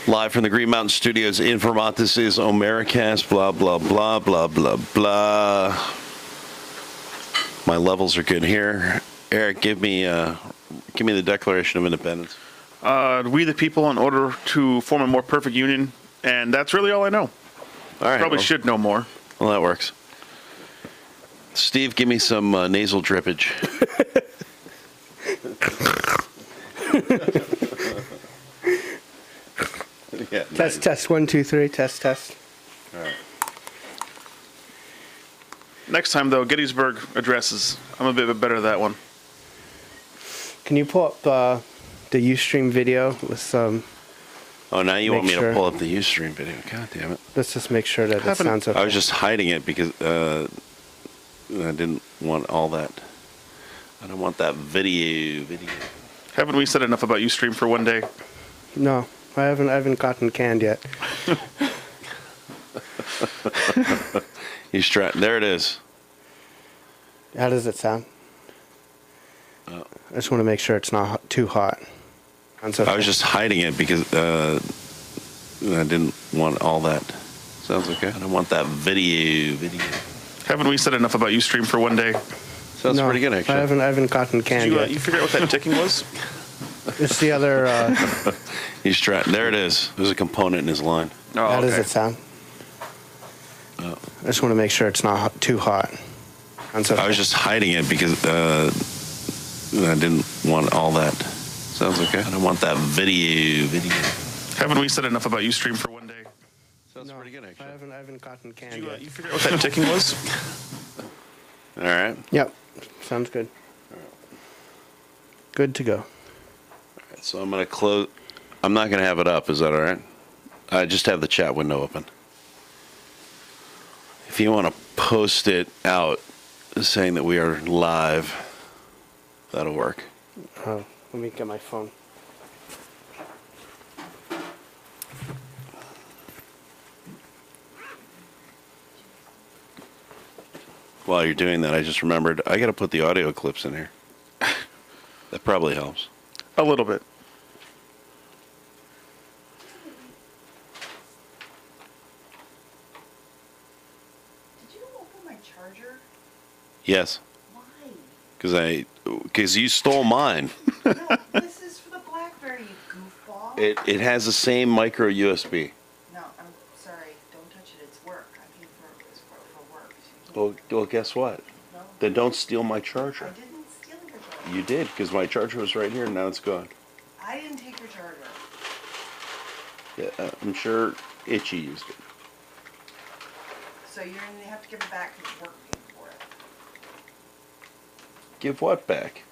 Live from the Green Mountain Studios in Vermont, this is O'MearaCast, blah, blah, blah, blah, blah, blah. My levels are good here. Eric, give me the Declaration of Independence. We the people in order to form a more perfect union, and that's really all I know. All right. Probably should know more. Well, that works. Steve, give me some nasal drippage. Yeah, test, test, 1, 2, 3, test. All right. Next time, though, Gettysburg addresses. I'm a bit better at that one. Can you pull up the Ustream video with some... Oh, now you want me to pull up the Ustream video. God damn it. Let's just make sure that it sounds okay. I was just hiding it because I didn't want all that. I don't want that video. Haven't we said enough about Ustream for one day? No, I haven't gotten canned yet. There it is. How does it sound? I just want to make sure it's not too hot. I was just hiding it because I didn't want all that. Sounds okay. I don't want that video. Haven't we said enough about Ustream for one day? Sounds pretty good, actually. I haven't gotten canned yet. You figure out what that ticking was? It's the other... There it is. There's a component in his line. Oh, how does it sound? I just want to make sure it's not too hot. I was just hiding it because I didn't want all that. Sounds okay. I don't want that video. Haven't we said enough about Ustream for one day? Sounds pretty good, actually. I haven't gotten canned yet. You figure out what that ticking was? All right. Yep. Sounds good. Good to go. All right, so I'm going to close. I'm not going to have it up. Is that all right? I just have the chat window open. If you want to post it out saying that we are live, that'll work. Oh, let me get my phone. While you're doing that, I just remembered I got to put the audio clips in here. That probably helps. A little bit. Did you open my charger? Yes. Why? Because you stole mine. No, this is for the BlackBerry, you goofball. It has the same micro USB. No, I'm sorry. Don't touch it. It's work. I paid for work. So Well, guess what? no, Then don't steal my charger. I didn't steal your charger. You did, because my charger was right here, and now it's gone. I didn't take your charger. Yeah, I'm sure Itchy used it. So you're going to have to give it back because work paid for it. Give what back?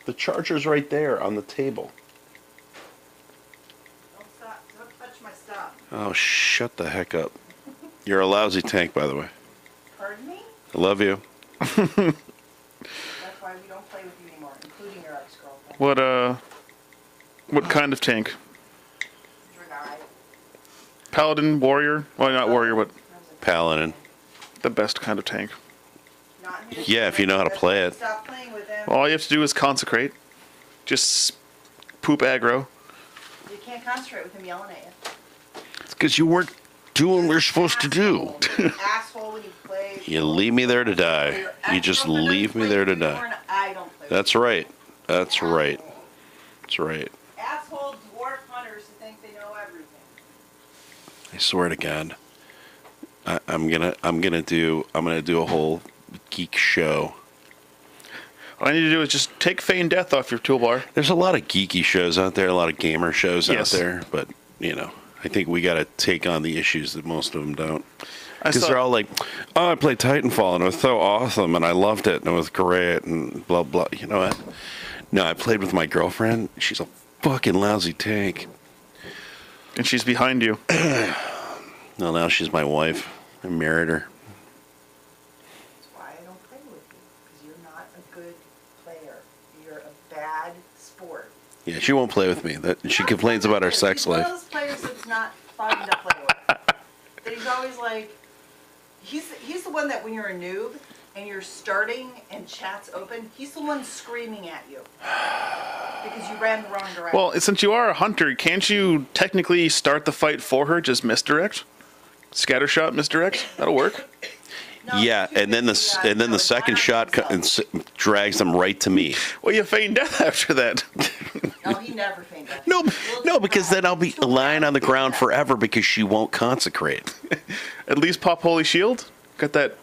The charger's right there on the table. Don't stop. Don't touch my stuff. Oh, shut the heck up. You're a lousy tank, by the way. Pardon me? I love you. That's why we don't play with you anymore, including your ex-girlfriend. What kind of tank? Dragai. Paladin, warrior? Well, not warrior, but Paladin. the best kind of tank. Not in his Yeah, if you know how to play it. Stop playing with him. All you have to do is consecrate. Just poop aggro. You can't concentrate with him yelling at you. It's because you weren't doing what you're supposed to do. You're an asshole when you play. You leave me there to die. You just leave me there to die. I don't play with That's you. right. That's right. That's right. Asshole dwarf hunters who think they know everything. I swear to God, I'm gonna do a whole geek show. All I need to do is just take feign death off your toolbar. There's a lot of geeky shows out there, a lot of gamer shows Yes. out there, but I think we got to take on the issues that most of them don't. I Because saw- they're all like, oh, I played Titanfall and it was so awesome and I loved it and it was great and blah blah. You know what? No, I played with my girlfriend. She's a fucking lousy tank. And she's behind you. No, now she's my wife. I married her. That's why I don't play with you. Because you're not a good player. You're a bad sport. Yeah, she won't play with me. She complains about her sex He's one life. of those players that's not fun to play with. That he's always like, he's the one that when you're a noob and you're starting and chat's open, he's the one screaming at you because you ran the wrong direction. Well, since you are a hunter, can't you technically start the fight for her? Just misdirect, scattershot, misdirect. That'll work. No, Yeah, you and then the could and then go the second line shot up himself. drags them right to me. Well, you feign death after that. No, he never feigned that. No, We'll no, do because that. then I'll be lying on the ground forever because she won't consecrate. At least pop holy shield. Got that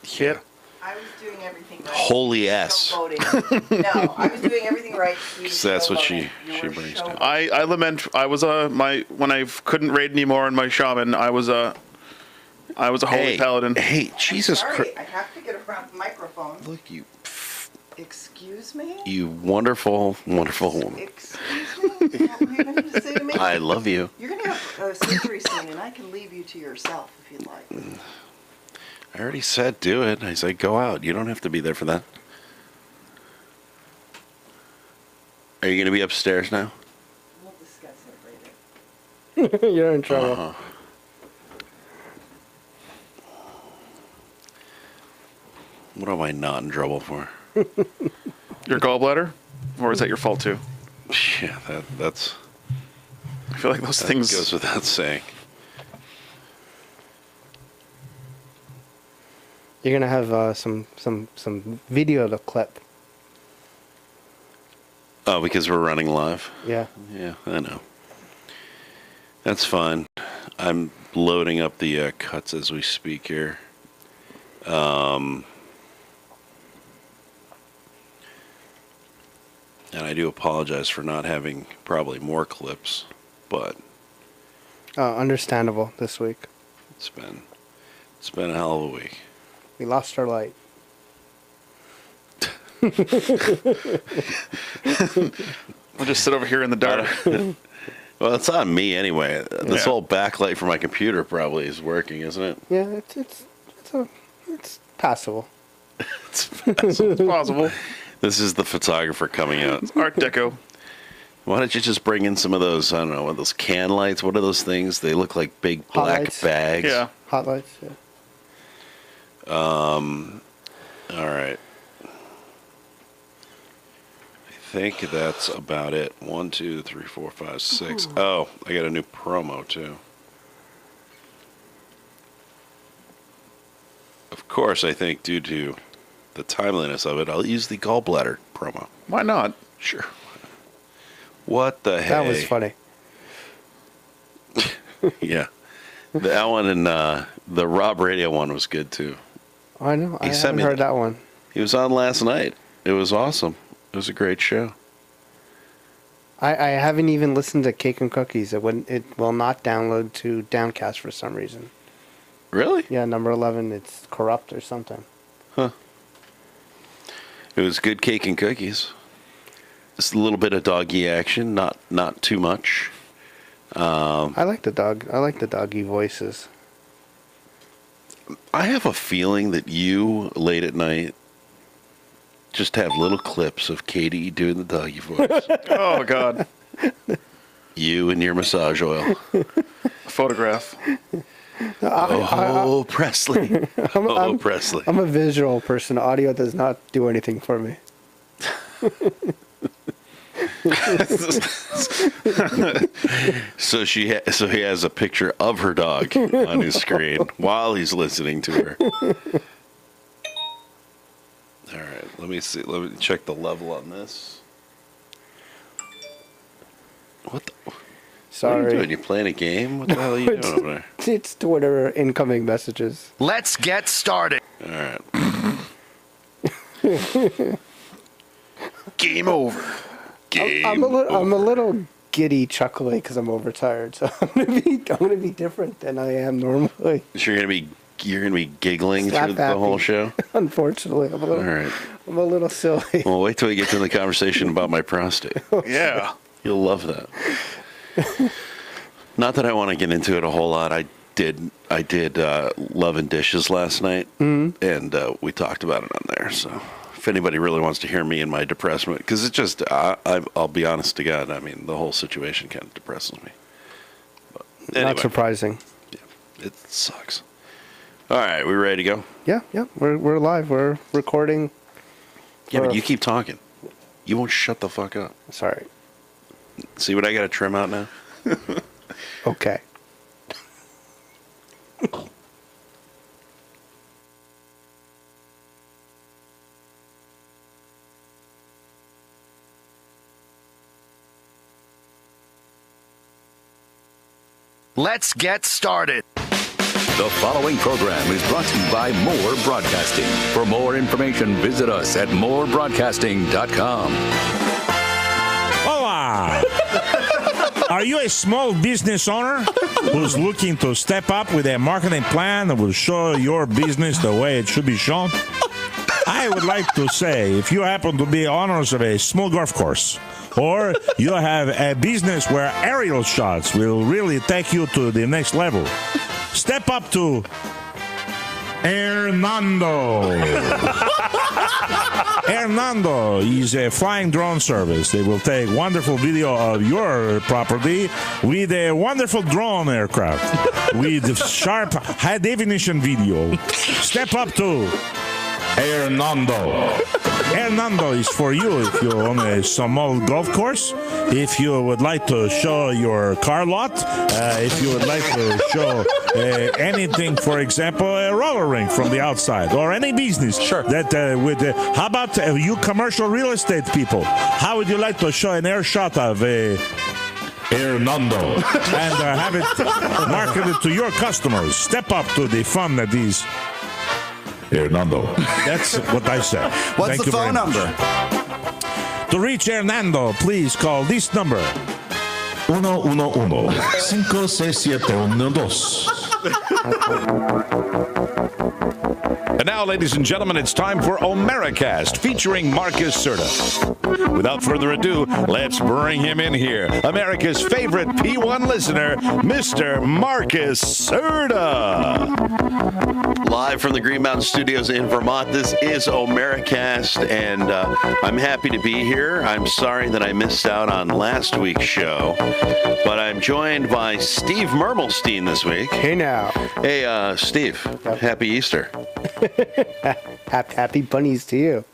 hit. I was doing everything right. Holy You were S. showboating. No, I was doing everything right. You were So that's what showboating. You she were brings showboating. down. I lament. I was when I couldn't raid anymore in my shaman. I was a holy paladin. Hey, I'm Jesus sorry, Christ! I have to get around the microphone. Look, Excuse me? you wonderful, wonderful woman. Excuse me? What were you going to say to me? I love you. You're going to have surgery soon, and I can leave you to yourself if you'd like. I already said do it. I said go out. You don't have to be there for that. Are you going to be upstairs now? We'll discuss it later. You're in trouble. Uh-huh. What am I not in trouble for? Your gallbladder, or is that your fault too? Yeah, that's I feel like those that things. goes without saying. You're gonna have some video to clip. Oh, because we're running live. Yeah. Yeah, I know. That's fine. I'm loading up the cuts as we speak here. And I do apologize for not having probably more clips, but Understandable this week. it's been a hell of a week. We lost our light. I'll just sit over here in the dark. Well, it's on me anyway. This Yeah. whole backlight for my computer probably is working, isn't it? Yeah, it's passable. It's possible. This is the photographer coming out. Art Deco. Why don't you just bring in some of those, I don't know, what are those can lights? What are those things? They look like big Hot black lights. bags. Yeah. Hot lights. Yeah. All right. I think that's about it. 1, 2, 3, 4, 5, 6. Oh, I got a new promo too. Of course, I think due to the timeliness of it, I'll use the gallbladder promo. Why not? Sure. What the heck? That was funny. Yeah. That one and the Rob Radio one was good too. I know. I He sent haven't me heard the- that one. He was on last night. It was awesome. It was a great show. I haven't even listened to Cake and Cookies. It will not download to Downcast for some reason. Really? Yeah, number 11. It's corrupt or something. Huh. It was good cake and cookies. Just a little bit of doggy action, not too much. I like the dog. I like the doggy voices. I have a feeling that you, late at night, just have little clips of Katie doing the doggy voice. Oh God. You and your massage oil. Photograph. Oh, Presley. Oh, Presley. I'm a visual person. Audio does not do anything for me. So he has a picture of her dog on his screen while he's listening to her. All right, let me see. Let me check the level on this. What the? What are you Sorry. doing? You playing a game? What the hell are you doing over there? It's Twitter incoming messages. Let's get started. All right. Game over. Game I'm a over. little giddy, chuckly because I'm overtired. So I'm gonna be different than I am normally. So you're gonna be giggling Slap through the whole happy. show. Unfortunately, All right. I'm a little silly. Well, wait till we get to the conversation about my prostate. Yeah. You'll love that. Not that I want to get into it a whole lot. I did Love and Dishes last night, and we talked about it on there. So if anybody really wants to hear me in my depressment, because it just, I'll be honest to God, I mean, the whole situation kind of depresses me. But anyway, Not surprising. yeah, it sucks. All right, we ready to go? Yeah, we're live. We're recording. Yeah, but you keep talking. You won't shut the fuck up. Sorry. See what I got to trim out now? Okay. Let's get started. The following program is brought to you by More Broadcasting. For more information, visit us at morebroadcasting.com. Hola! Are you a small business owner who's looking to step up with a marketing plan that will show your business the way it should be shown? I would like to say, if you happen to be owners of a small golf course, or you have a business where aerial shots will really take you to the next level, step up to Hernando. Hernando is a flying drone service. They will take wonderful video of your property with a wonderful drone aircraft with sharp high-definition video. Step up to Hernando. Hernando is for you if you own a small golf course, if you would like to show your car lot, if you would like to show anything, for example, a roller rink from the outside, or any business. Sure. That how about you commercial real estate people? How would you like to show an air shot of Hernando and have it marketed to your customers? Step up to the fun that is Hernando. That's what I said. What's Thank the you very phone much. number? To reach Hernando, please call this number. 111-56712. And now, ladies and gentlemen, it's time for O'MearaCast featuring Marcus Serta. Without further ado, let's bring him in here. America's favorite P1 listener, Mr. Marcus Serta. Live from the Green Mountain Studios in Vermont, this is O'MearaCast, and I'm happy to be here. I'm sorry that I missed out on last week's show, but I'm joined by Steve Mermelstein this week. Hey now. Hey, Steve, happy Easter. Happy bunnies to you.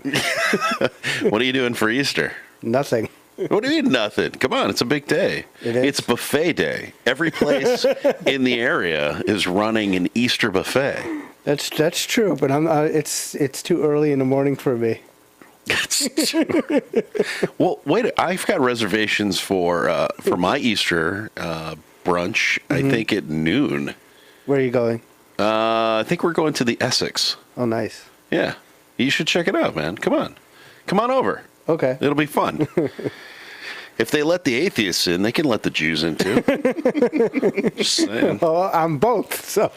What are you doing for Easter? Nothing. What do you mean nothing? Come on, it's a big day. It is. It's buffet day. Every place in the area is running an Easter buffet. That's true, but it's too early in the morning for me. Well, wait, I've got reservations for my Easter brunch. I think at noon. Where are you going? I think we're going to the Essex. Oh, nice. Yeah, you should check it out, man. Come on over. Okay. It'll be fun. If they let the atheists in, they can let the Jews in too. Just saying. Well, I'm both, so.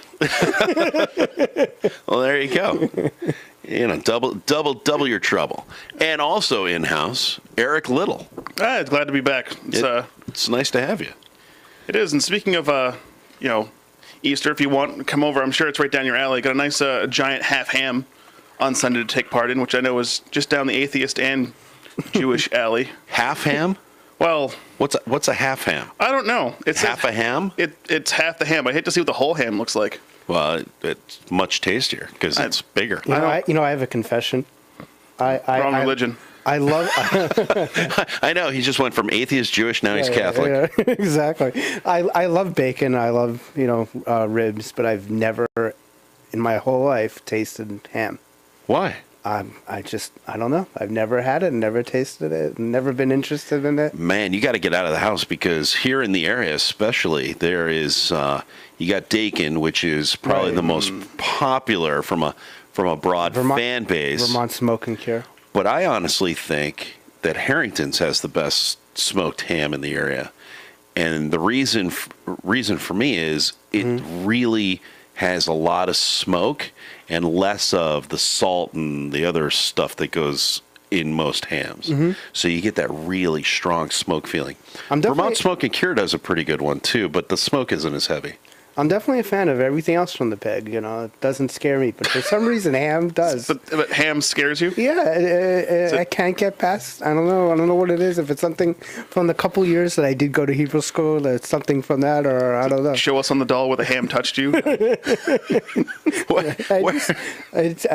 Well, there you go. You know, double your trouble. And also in-house, Eric Little. Glad to be back. It's nice to have you. It is. And speaking of, Easter, if you want, come over. I'm sure it's right down your alley. Got a nice giant half ham on Sunday to take part in, which I know is just down the atheist and Jewish alley. Half ham? Well, what's a half ham? I don't know. It's half a ham? It's half the ham. I hate to see what the whole ham looks like. Well, it's much tastier because it's bigger. I have a confession. Wrong religion. I love. I know. He just went from atheist Jewish, now he's Catholic. Yeah, exactly. I love bacon. I love ribs, but I've never in my whole life tasted ham. Why? I don't know. I've never had it, never tasted it, never been interested in it. Man, you got to get out of the house because here in the area, especially, there is you got Dakin, which is probably the most popular from a broad fan base. Vermont Smoke and Cure. But I honestly think that Harrington's has the best smoked ham in the area, and the reason for me is it really has a lot of smoke and less of the salt and the other stuff that goes in most hams. So you get that really strong smoke feeling. Vermont Smoke and Cure does a pretty good one too, but the smoke isn't as heavy. I'm definitely a fan of everything else from the pig. You know, it doesn't scare me, but for some reason, ham does. But ham scares you? Yeah, I can't get past. I don't know what it is. If it's something from the couple years that I did go to Hebrew school, it's something from that, or I don't know. Show us on the doll where the ham touched you. I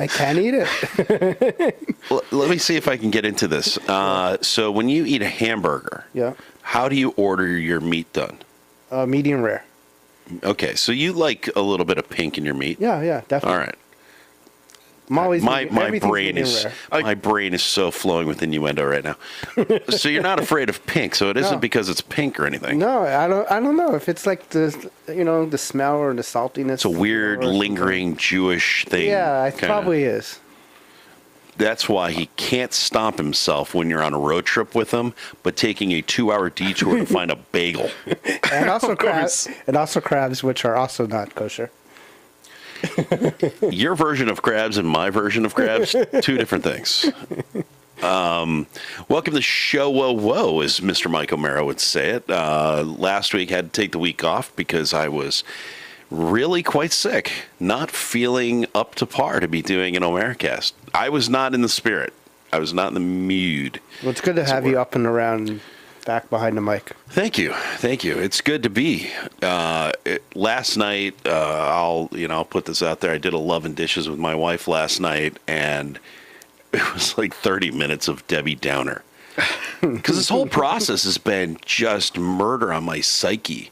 can't eat it. Let me see if I can get into this. So when you eat a hamburger, Yeah, how do you order your meat done? medium rare. Okay, so you like a little bit of pink in your meat. Yeah, definitely. All right. I'm always My everything's brain medium is rare. my brain is so flowing with innuendo right now. So you're not afraid of pink. So it isn't No. because it's pink or anything. No, I don't know if it's like the smell or the saltiness. It's a weird, or something. lingering Jewish thing. Yeah, it kinda. probably is. That's why he can't stop himself when you're on a road trip with him, but taking a 2-hour detour to find a bagel. And also Of course. crabs, which are also not kosher. Your version of crabs and my version of crabs, two different things. Welcome to Show Whoa Whoa, as Mr. Mike O'Meara would say it. Last week had to take the week off because I was really quite sick, not feeling up to par to be doing an OMearaCast. I was not in the spirit. I was not in the mood. Well, it's good to have you up and around, back behind the mic. Thank you. It's good to be. Last night, I'll put this out there. I did a Love and Dishes with my wife last night, and it was like 30 minutes of Debbie Downer. Because this whole process has been just murder on my psyche.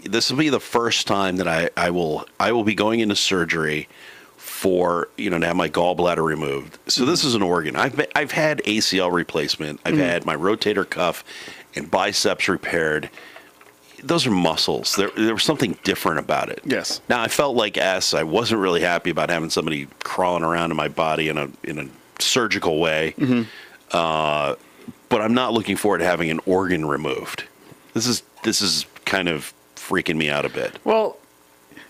This will be the first time that I will be going into surgery for to have my gallbladder removed. So this is an organ. I've had ACL replacement. I've had my rotator cuff and biceps repaired. Those are muscles. There was something different about it. Yes. Now I felt like I wasn't really happy about having somebody crawling around in my body in a surgical way. Mm-hmm. But I'm not looking forward to having an organ removed. This is kind of freaking me out a bit. Well,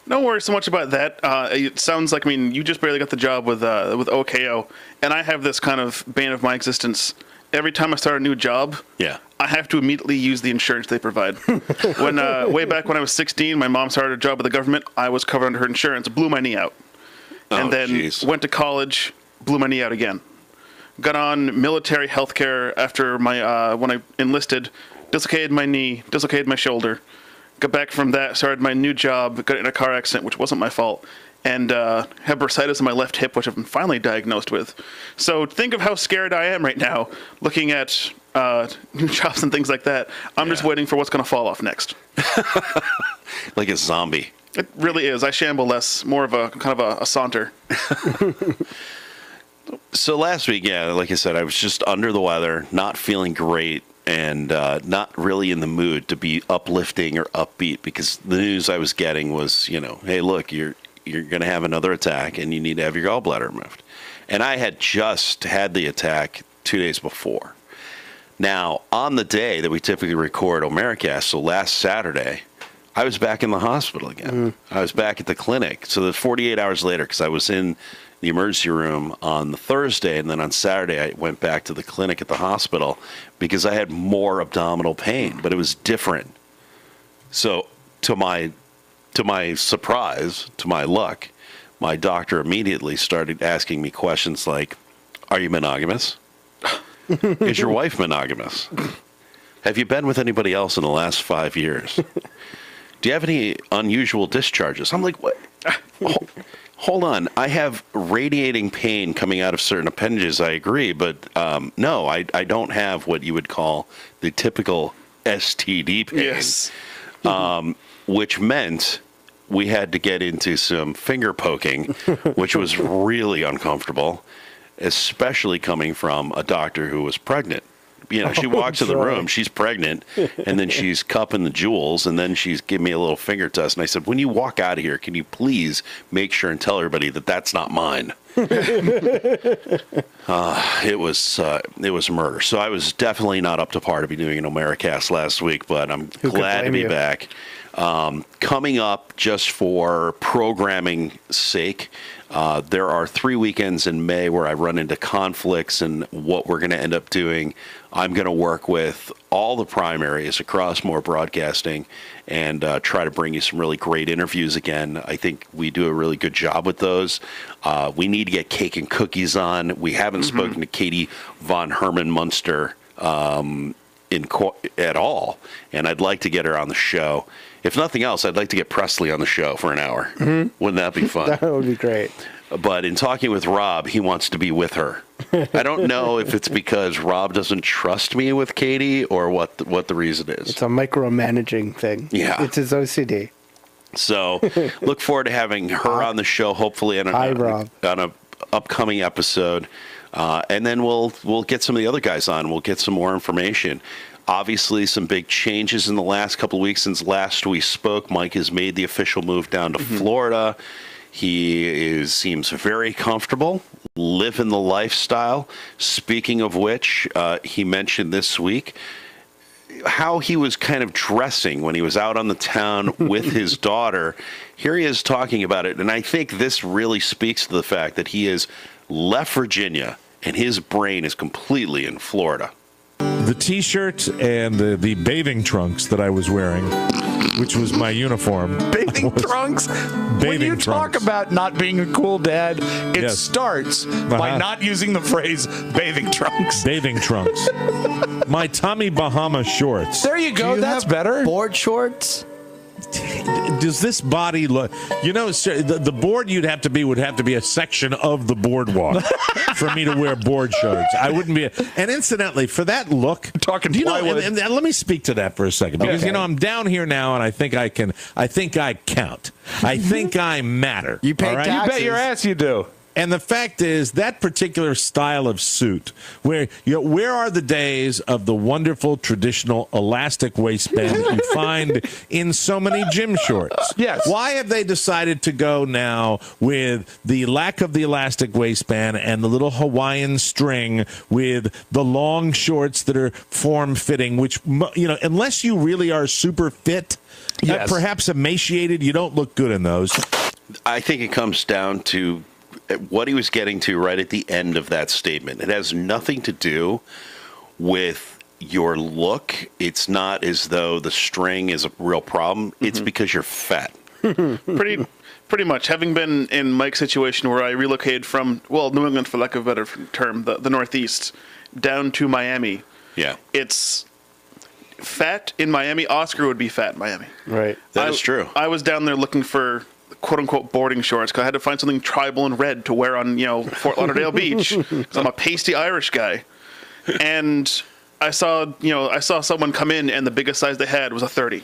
don't worry so much about that. It sounds like, you just barely got the job with OKO, and I have this kind of bane of my existence. Every time I start a new job, Yeah. I have to immediately use the insurance they provide. When way back when I was 16, my mom started a job with the government. I was covered under her insurance, blew my knee out, and then geez. went to college, blew my knee out again. Got on military health care after my when I enlisted, dislocated my knee, dislocated my shoulder. Got back from that, started my new job, got in a car accident, which wasn't my fault, and have bursitis in my left hip, which I've been finally diagnosed with. So think of how scared I am right now, looking at new jobs and things like that. I'm just waiting for what's going to fall off next. Like a zombie. It really is. I shamble less, more of a kind of a saunter. So last week, like I said, I was just under the weather, not feeling great, and not really in the mood to be uplifting or upbeat, because the news I was getting was, hey, look, you're going to have another attack and you need to have your gallbladder removed. And I had just had the attack 2 days before. Now, on the day that we typically record OMearaCast, so last Saturday, I was back in the hospital again. I was back at the clinic. So that 48 hours later, because I was in the emergency room on the Thursday, and then on Saturday I went back to the clinic at the hospital because I had more abdominal pain, but it was different. So to my surprise, to my luck, my doctor immediately started asking me questions like, are you monogamous? Is your wife monogamous? Have you been with anybody else in the last 5 years? Do you have any unusual discharges? I'm like, what? Hold on. I have radiating pain coming out of certain appendages, I agree, but no, I don't have what you would call the typical STD pain. Yes. Which meant we had to get into some finger poking, which was really uncomfortable, especially coming from a doctor who was pregnant. She walks in the room, she's pregnant, and then she's cupping the jewels, and then she's giving me a little finger test. And I said, when you walk out of here, can you please make sure and tell everybody that that's not mine? It was murder. So I was definitely not up to par to be doing an OMearaCast last week, but I'm glad to be back. Coming up, just for programming sake, there are 3 weekends in May where I run into conflicts and what we're going to end up doing I'm going to work with all the primaries across More Broadcasting and try to bring you some really great interviews again. I think we do a really good job with those. We need to get Cake and Cookies on. We haven't spoken to Katie von Herman Munster at all, and I'd like to get her on the show. If nothing else, I'd like to get Presley on the show for an hour. Wouldn't that be fun? That would be great. But in talking with Rob, he wants to be with her. I don't know if it's because Rob doesn't trust me with Katie or what the reason is. It's a micromanaging thing. Yeah. It's his OCD. So look forward to having her on the show, hopefully on an upcoming episode. And then we'll get some of the other guys on. We'll get some more information. Obviously, some big changes in the last couple of weeks since last we spoke. Mike has made the official move down to Florida. He seems very comfortable, living the lifestyle. Speaking of which, he mentioned this week how he was kind of dressing when he was out on the town with his daughter. Here he is talking about it, and I think this really speaks to the fact that he has left Virginia and his brain is completely in Florida. The T-shirt and the bathing trunks that I was wearing, which was my uniform. Bathing trunks? When you talk about not being a cool dad, it starts by not using the phrase bathing trunks. Bathing trunks. My Tommy Bahama shorts. There you go. That's better. Board shorts? Does this body look? You know, the board would have to be a section of the boardwalk for me to wear board shorts. I wouldn't be. And incidentally, for that look, talking plywood. And let me speak to that for a second because I'm down here now, and I think I can. I think I count. I think I matter. You pay taxes. You bet your ass you do. And the fact is, that particular style of suit, where are the days of the wonderful traditional elastic waistband that you find in so many gym shorts? Yes. Why have they decided to go now with the lack of the elastic waistband and the little Hawaiian string with the long shorts that are form-fitting, which, unless you really are super fit, perhaps emaciated, you don't look good in those. I think it comes down to what he was getting to right at the end of that statement. It has nothing to do with your look. It's not as though the string is a real problem. It's because you're fat. Pretty much. Having been in Mike's situation where I relocated from, New England, for lack of a better term, the Northeast, down to Miami. Yeah. It's fat in Miami. Oscar would be fat in Miami. Right. That is true. I was down there looking for quote-unquote boarding shorts because I had to find something tribal and red to wear on, Fort Lauderdale Beach because I'm a pasty Irish guy. And I saw someone come in and the biggest size they had was a 30.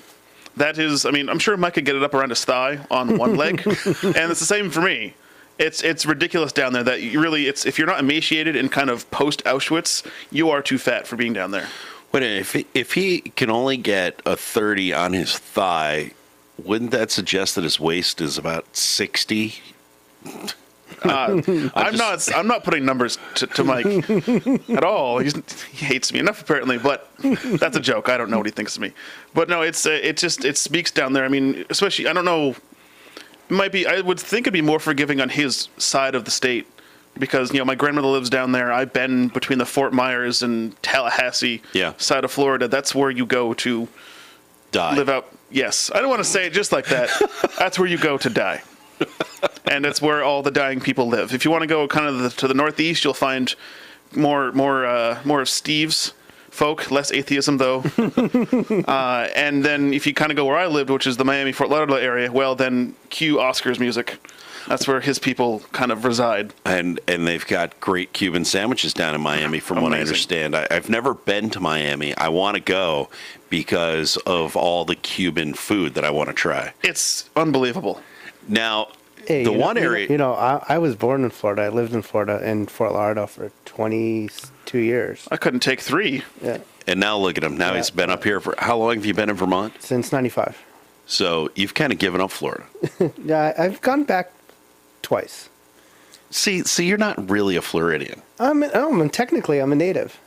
That is, I'm sure Mike could get it up around his thigh on one leg. And it's the same for me. It's ridiculous down there that if you're not emaciated and kind of post-Auschwitz, you are too fat for being down there. But if he can only get a 30 on his thigh, wouldn't that suggest that his waist is about 60? I'm not putting numbers to Mike at all. He hates me enough apparently, but that's a joke. I don't know what he thinks of me. But no, it speaks down there. Especially I don't know. I would think it'd be more forgiving on his side of the state because my grandmother lives down there. I've been between the Fort Myers and Tallahassee side of Florida. That's where you go to die. Live out. Yes, I don't want to say it just like that. That's where you go to die, and that's where all the dying people live. If you want to go kind of to the Northeast, you'll find more of Steve's folk, less atheism though. And then if you kind of go where I lived, which is the Miami Fort Lauderdale area, well then cue Oscar's music. That's where his people kind of reside. And they've got great Cuban sandwiches down in Miami, from what I understand. I've never been to Miami. I want to go because of all the Cuban food that I want to try. It's unbelievable. Now, I was born in Florida. I lived in Florida, in Fort Lauderdale for 22 years. I couldn't take 3. Yeah. And now look at him. Now he's been up here for, how long have you been in Vermont? Since 95. So you've kind of given up Florida. Yeah, I've gone back twice. See, you're not really a Floridian. Technically, I'm a native.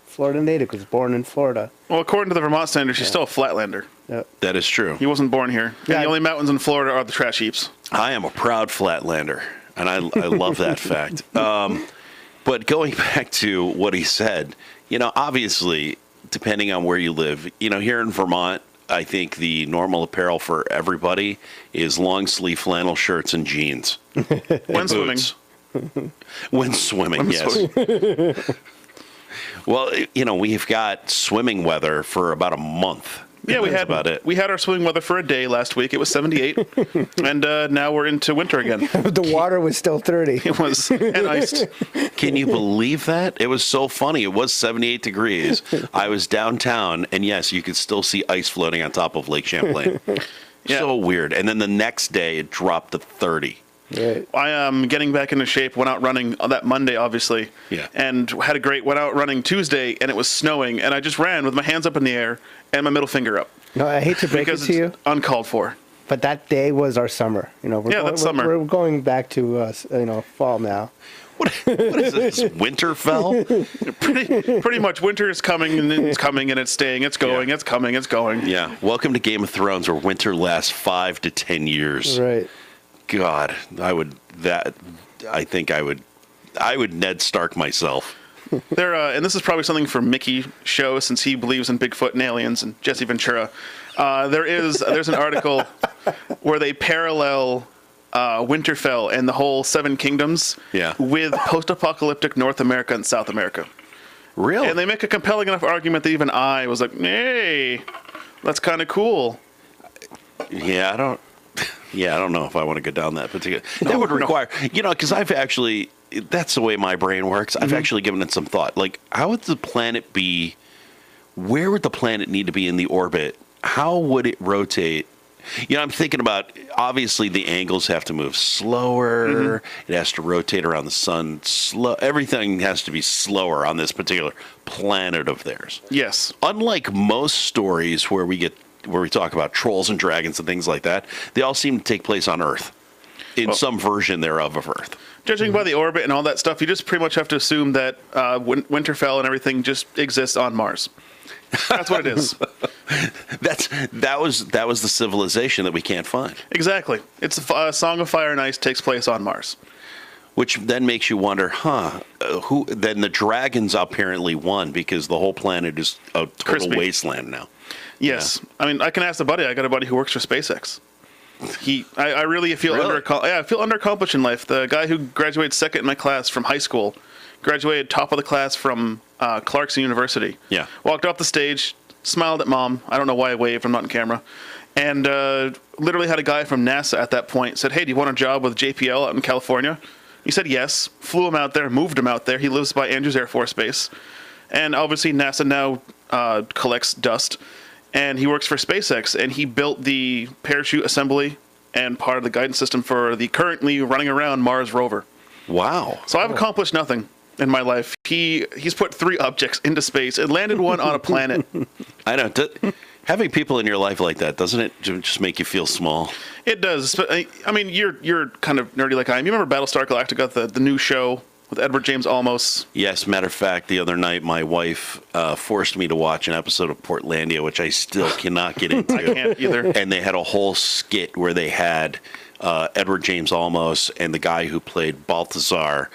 Florida native, was born in Florida. Well, according to the Vermont standards, she's still a flatlander. Yep. That is true. He wasn't born here. And the only mountains in Florida are the trash heaps. I am a proud flatlander, and I love that fact. But going back to what he said, Obviously, depending on where you live, here in Vermont, I think the normal apparel for everybody is long sleeve flannel shirts and jeans. When swimming. When swimming, yes. Well, we've got swimming weather for about a month. Yeah, we had our swimming weather for a day last week. It was 78, and now we're into winter again. The water was still 30. It was and iced. Can you believe that? It was so funny. It was 78 degrees. I was downtown, and yes, you could still see ice floating on top of Lake Champlain. Yeah. So weird. And then the next day, it dropped to 30. Right. I am getting back into shape. Went out running on that Monday, obviously. Yeah. And went out running Tuesday, and it was snowing, and I just ran with my hands up in the air and my middle finger up. No, I hate to break Because it to you, it's uncalled for. but that day was our summer. That's summer. We're going back to fall now. What is this? Winterfell? Pretty much, winter is coming, and it's coming, and it's staying. It's going. Yeah. It's coming. It's going. Yeah. Welcome to Game of Thrones, where winter lasts 5 to 10 years. Right. God, I think I would Ned Stark myself. And this is probably something for Mickey show, since he believes in Bigfoot and aliens and Jesse Ventura. There's an article where they parallel Winterfell and the whole Seven Kingdoms with post-apocalyptic North America and South America. Really? And they make a compelling enough argument that even I was like, hey, that's kind of cool. Yeah, I don't know if I want to go down that particular. That would require, because I've actually, that's the way my brain works. I've actually given it some thought. Like, how would the planet be? Where would the planet need to be in the orbit? How would it rotate? I'm thinking about, obviously, the angles have to move slower. It has to rotate around the sun slow. Everything has to be slower on this particular planet of theirs. Yes. Unlike most stories where we talk about trolls and dragons and things like that, they all seem to take place on Earth, in some version thereof of Earth. Judging by the orbit and all that stuff, you just pretty much have to assume that Winterfell and everything just exists on Mars. That's what it is. that was the civilization that we can't find. Exactly. It's a Song of Fire and Ice takes place on Mars. Which then makes you wonder, who? Then the dragons apparently won because the whole planet is a total wasteland now. Yes. Yeah. I mean, I can ask a buddy. I got a buddy who works for SpaceX. I really feel underaccomplished in life. The guy who graduated second in my class from high school graduated top of the class from Clarkson University. Yeah. Walked off the stage, smiled at mom. I don't know why I waved. I'm not in camera. And literally had a guy from NASA at that point said, hey, do you want a job with JPL out in California? He said yes. Flew him out there, moved him out there. He lives by Andrews Air Force Base. And obviously NASA now collects dust. And he works for SpaceX, and he built the parachute assembly and part of the guidance system for the currently running around Mars rover. Wow. So I've accomplished nothing in my life. He's put 3 objects into space and landed one on a planet. I know. Having people in your life like that, doesn't it just make you feel small? It does. I mean, you're kind of nerdy like I am. You remember Battlestar Galactica, the new show with Edward James Olmos? Yes. Matter of fact, the other night, my wife forced me to watch an episode of Portlandia, which I still cannot get into. I can't either. And they had a whole skit where they had Edward James Olmos and the guy who played Balthazar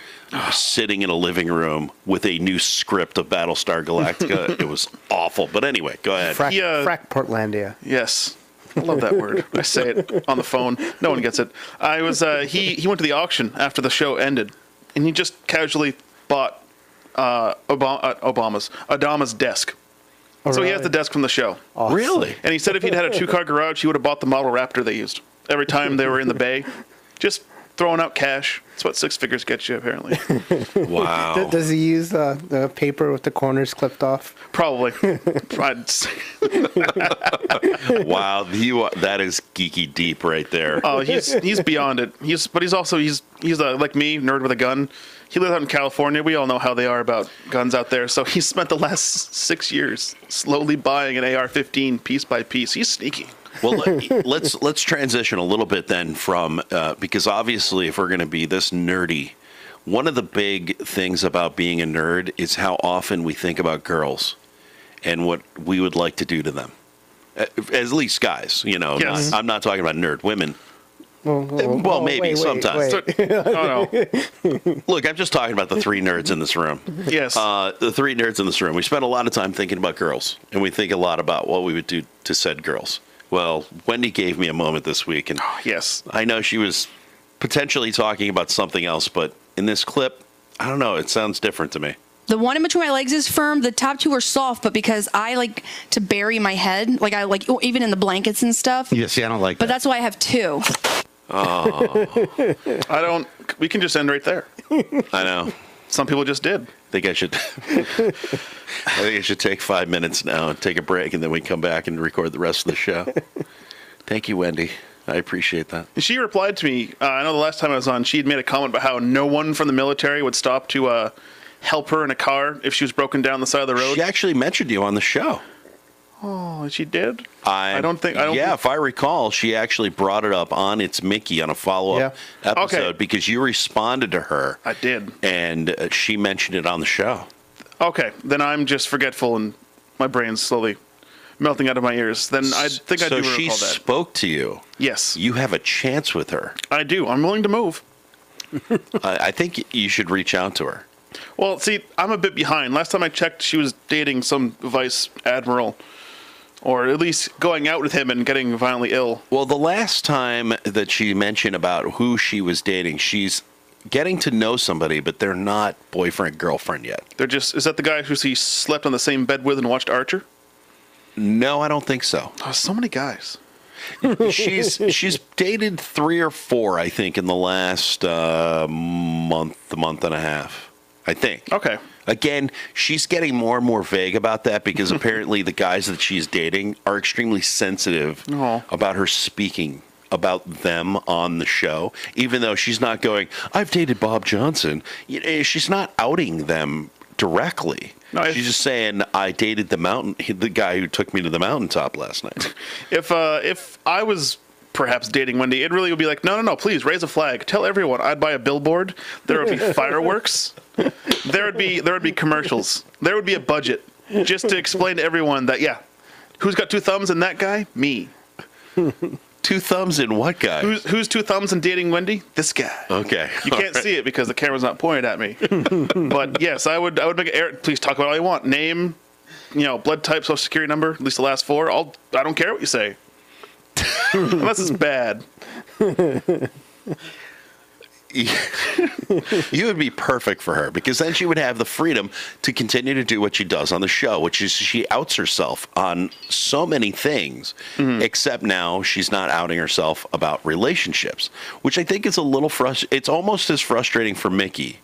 sitting in a living room with a new script of Battlestar Galactica. It was awful. But anyway, go ahead. Frack Portlandia. Yes. I love that word. I say it on the phone. No one gets it. He went to the auction after the show ended, and he just casually bought Adama's desk. So he has the desk from the show. Awesome. Really? And he said if he'd had a 2-car garage, he would have bought the model Raptor they used every time they were in the bay. Just throwing out cash. That's what 6 figures get you, apparently. Wow. Does he use the paper with the corners clipped off? Probably. Wow, that is geeky deep right there. Oh, he's beyond it. He's also like me, nerd with a gun. He lives out in California. We all know how they are about guns out there. So he spent the last 6 years slowly buying an AR-15 piece by piece. He's sneaky. Well, let's transition a little bit then from because obviously if we're going to be this nerdy, one of the big things about being a nerd is how often we think about girls and what we would like to do to them. At least guys, Yes. I'm not talking about nerd women. Well, maybe sometimes. Oh no. Look, I'm just talking about the three nerds in this room. Yes. The three nerds in this room. We spend a lot of time thinking about girls, and we think a lot about what we would do to said girls. Well, Wendy gave me a moment this week, and Yes. I know she was potentially talking about something else, but in this clip, I don't know, it sounds different to me. The one in between my legs is firm. The top two are soft, but because I like to bury my head, like I like even in the blankets and stuff. Yeah, see, I don't like But that. that's why I have two. I don't. We can just end right there. I know. Some people just did. I think I should take 5 minutes now and take a break, and then we come back and record the rest of the show. Thank you, Wendy. I appreciate that. She replied to me. I know the last time I was on, she had made a comment about how no one from the military would stop to help her in a car if she was broken down the side of the road. She actually mentioned you on the show. Oh, she did? Yeah, if I recall, she actually brought it up on It's Mickey on a follow-up episode Okay. because you responded to her. I did. And she mentioned it on the show. Okay, then I'm just forgetful and my brain's slowly melting out of my ears. Then I think I do recall So she that. spoke to you. Yes. You have a chance with her. I do. I'm willing to move. I think you should reach out to her. Well, see, I'm a bit behind. Last time I checked, she was dating some vice admiral, or at least going out with him and getting violently ill. Well, the last time that she mentioned about who she was dating, she's getting to know somebody, but they're not boyfriend, girlfriend yet. They're just, is that the guy who he slept on the same bed with and watched Archer? No, I don't think so. Oh, so many guys. She's dated 3 or 4, I think, in the last month and a half. I think. Okay. Again, she's getting more and more vague about that because apparently the guys that she's dating are extremely sensitive about her speaking about them on the show, even though she's not going, I've dated Bob Johnson. She's not outing them directly. No, she's just saying, I dated the guy who took me to the mountaintop last night. If I was perhaps dating Wendy, it really would be like, no, please raise a flag. Tell everyone. I'd buy a billboard. There would be fireworks. There would be commercials. There would be a budget just to explain to everyone that, yeah, who's got 2 thumbs in that guy? Me. 2 thumbs in what guy? Who's 2 thumbs in dating Wendy? This guy. Okay. You can't see it because the camera's not pointed at me. But yes, I would make Eric. Please talk about all you want. Name, blood type, social security number, at least the last 4. I don't care what you say. Unless it's bad. You would be perfect for her because then she would have the freedom to continue to do what she does on the show, which is she outs herself on so many things, except now she's not outing herself about relationships, which I think is a little it's almost as frustrating for Mickey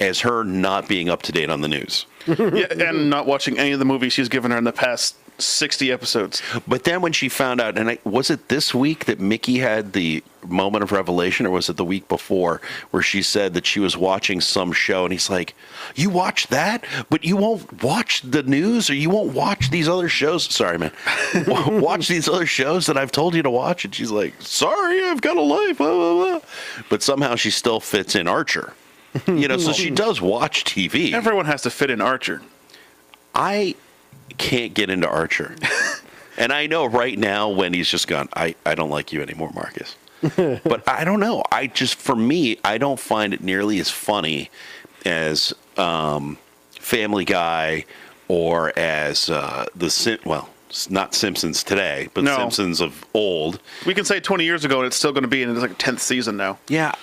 as her not being up to date on the news. Yeah, and not watching any of the movies she's given her in the past 60 episodes. But then when she found out, and was it this week that Mickey had the moment of revelation, or was it the week before, where she said that she was watching some show, and he's like, you watch that, but you won't watch the news, or you won't watch these other shows. Sorry, man. Watch these other shows that I've told you to watch. And she's like, sorry, I've got a life, blah, blah, blah. But somehow she still fits in Archer. So she does watch TV. Everyone has to fit in Archer. I can't get into Archer. And I know right now Wendy's just gone, I don't like you anymore, Marcus. But I don't know. For me, I don't find it nearly as funny as Family Guy or as not Simpsons today, but Simpsons of old. We can say 20 years ago, and it's still going to be in its 10th season now. Yeah,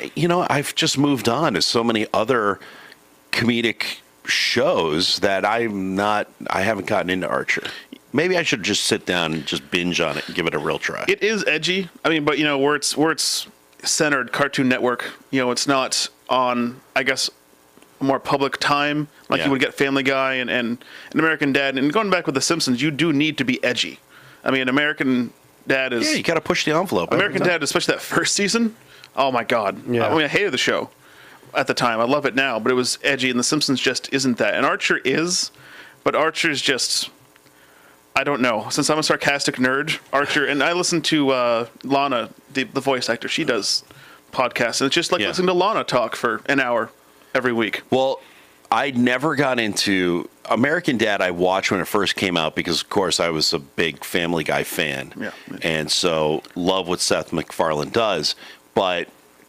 I've just moved on to so many other comedic shows that I haven't gotten into Archer. Maybe I should just sit down and just binge on it and give it a real try. It is edgy. I mean, but where it's centered, Cartoon Network. It's not on, I guess, a more public time like you would get Family Guy and an American Dad. And going back with The Simpsons, you do need to be edgy. I mean, American Dad is... Yeah, you got to push the envelope. American Dad, especially that first season, oh my God. Yeah. I mean, I hated the show at the time. I love it now, but it was edgy, and The Simpsons just isn't that. And Archer is, but Archer's just... I don't know. Since I'm a sarcastic nerd, Archer, and I listen to Lana, the voice actor. She does podcasts, and it's just like listening to Lana talk for an hour every week. Well, I never got into American Dad. I watched when it first came out because, of course, I was a big Family Guy fan. Yeah. And so love what Seth MacFarlane does. but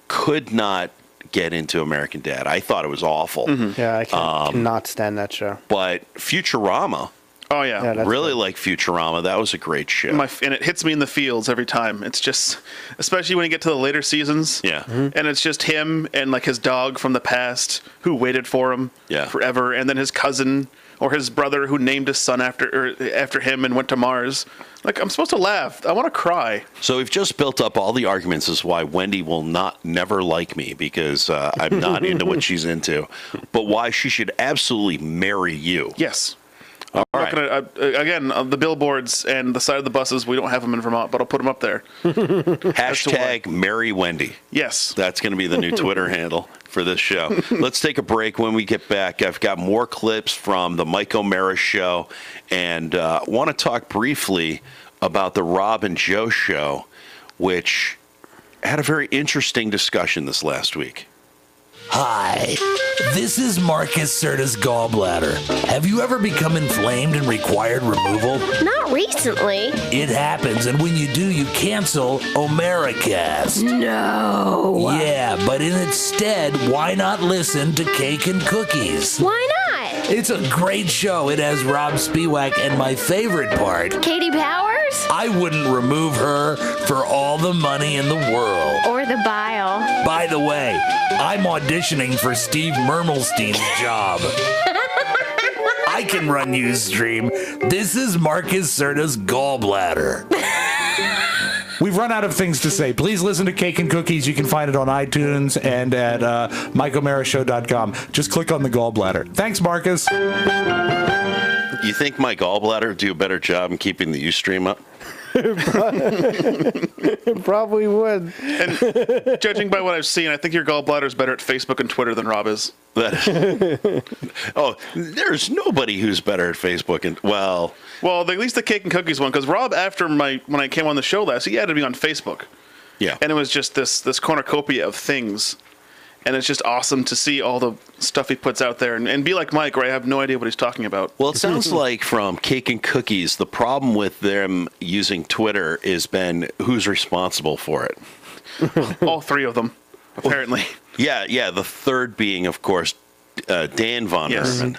could not get into American Dad. I thought it was awful. Yeah, I cannot stand that show. But Futurama, Oh yeah. that's really good. like Futurama. That was a great show. And it hits me in the feels every time. It's just, especially when you get to the later seasons. Yeah. And it's just him and like his dog from the past who waited for him forever, and then his cousin or his brother who named his son after him and went to Mars. Like, I'm supposed to laugh. I want to cry. So we've just built up all the arguments as why Wendy will never like me because I'm not into what she's into, but why she should absolutely marry you. Yes. All I'm right. not gonna, again, the billboards and the side of the buses, we don't have them in Vermont, but I'll put them up there. Hashtag marry Wendy. Yes. That's going to be the new Twitter handle for this show. Let's take a break. When we get back, I've got more clips from the Mike O'Meara show and want to talk briefly about the Rob and Joe show, which had a very interesting discussion this last week. Hi, this is Marcus Serta's gallbladder. Have you ever become inflamed and required removal? Not recently. It happens, and when you do, you cancel O'MearaCast. No. Yeah, but instead, why not listen to Cake and Cookies? Why not? It's a great show. It has Rob Spiewak, and my favorite part, Katie Powers? I wouldn't remove her for all the money in the world. Or the bile. By the way, I'm auditioning for Steve Mermelstein's job. I can run Ustream. This is Marcus Serta's gallbladder. We've run out of things to say. Please listen to Cake and Cookies. You can find it on iTunes and at MikeO'MearaShow.com. Just click on the gallbladder. Thanks, Marcus. You think my gallbladder would do a better job in keeping the Ustream up? It probably would. And judging by what I've seen, I think your gallbladder is better at Facebook and Twitter than Rob is. Oh, there's nobody who's better at Facebook. Well, at least the Cake and Cookies one, because Rob, when I came on the show last, he added me on Facebook. Yeah. And it was just this cornucopia of things. And it's just awesome to see all the stuff he puts out there and be like Mike, where I have no idea what he's talking about. Well, it sounds like from Cake and Cookies, the problem with them using Twitter has been who's responsible for it. All three of them, apparently. Yeah. The third being, of course, Dan Von Herman.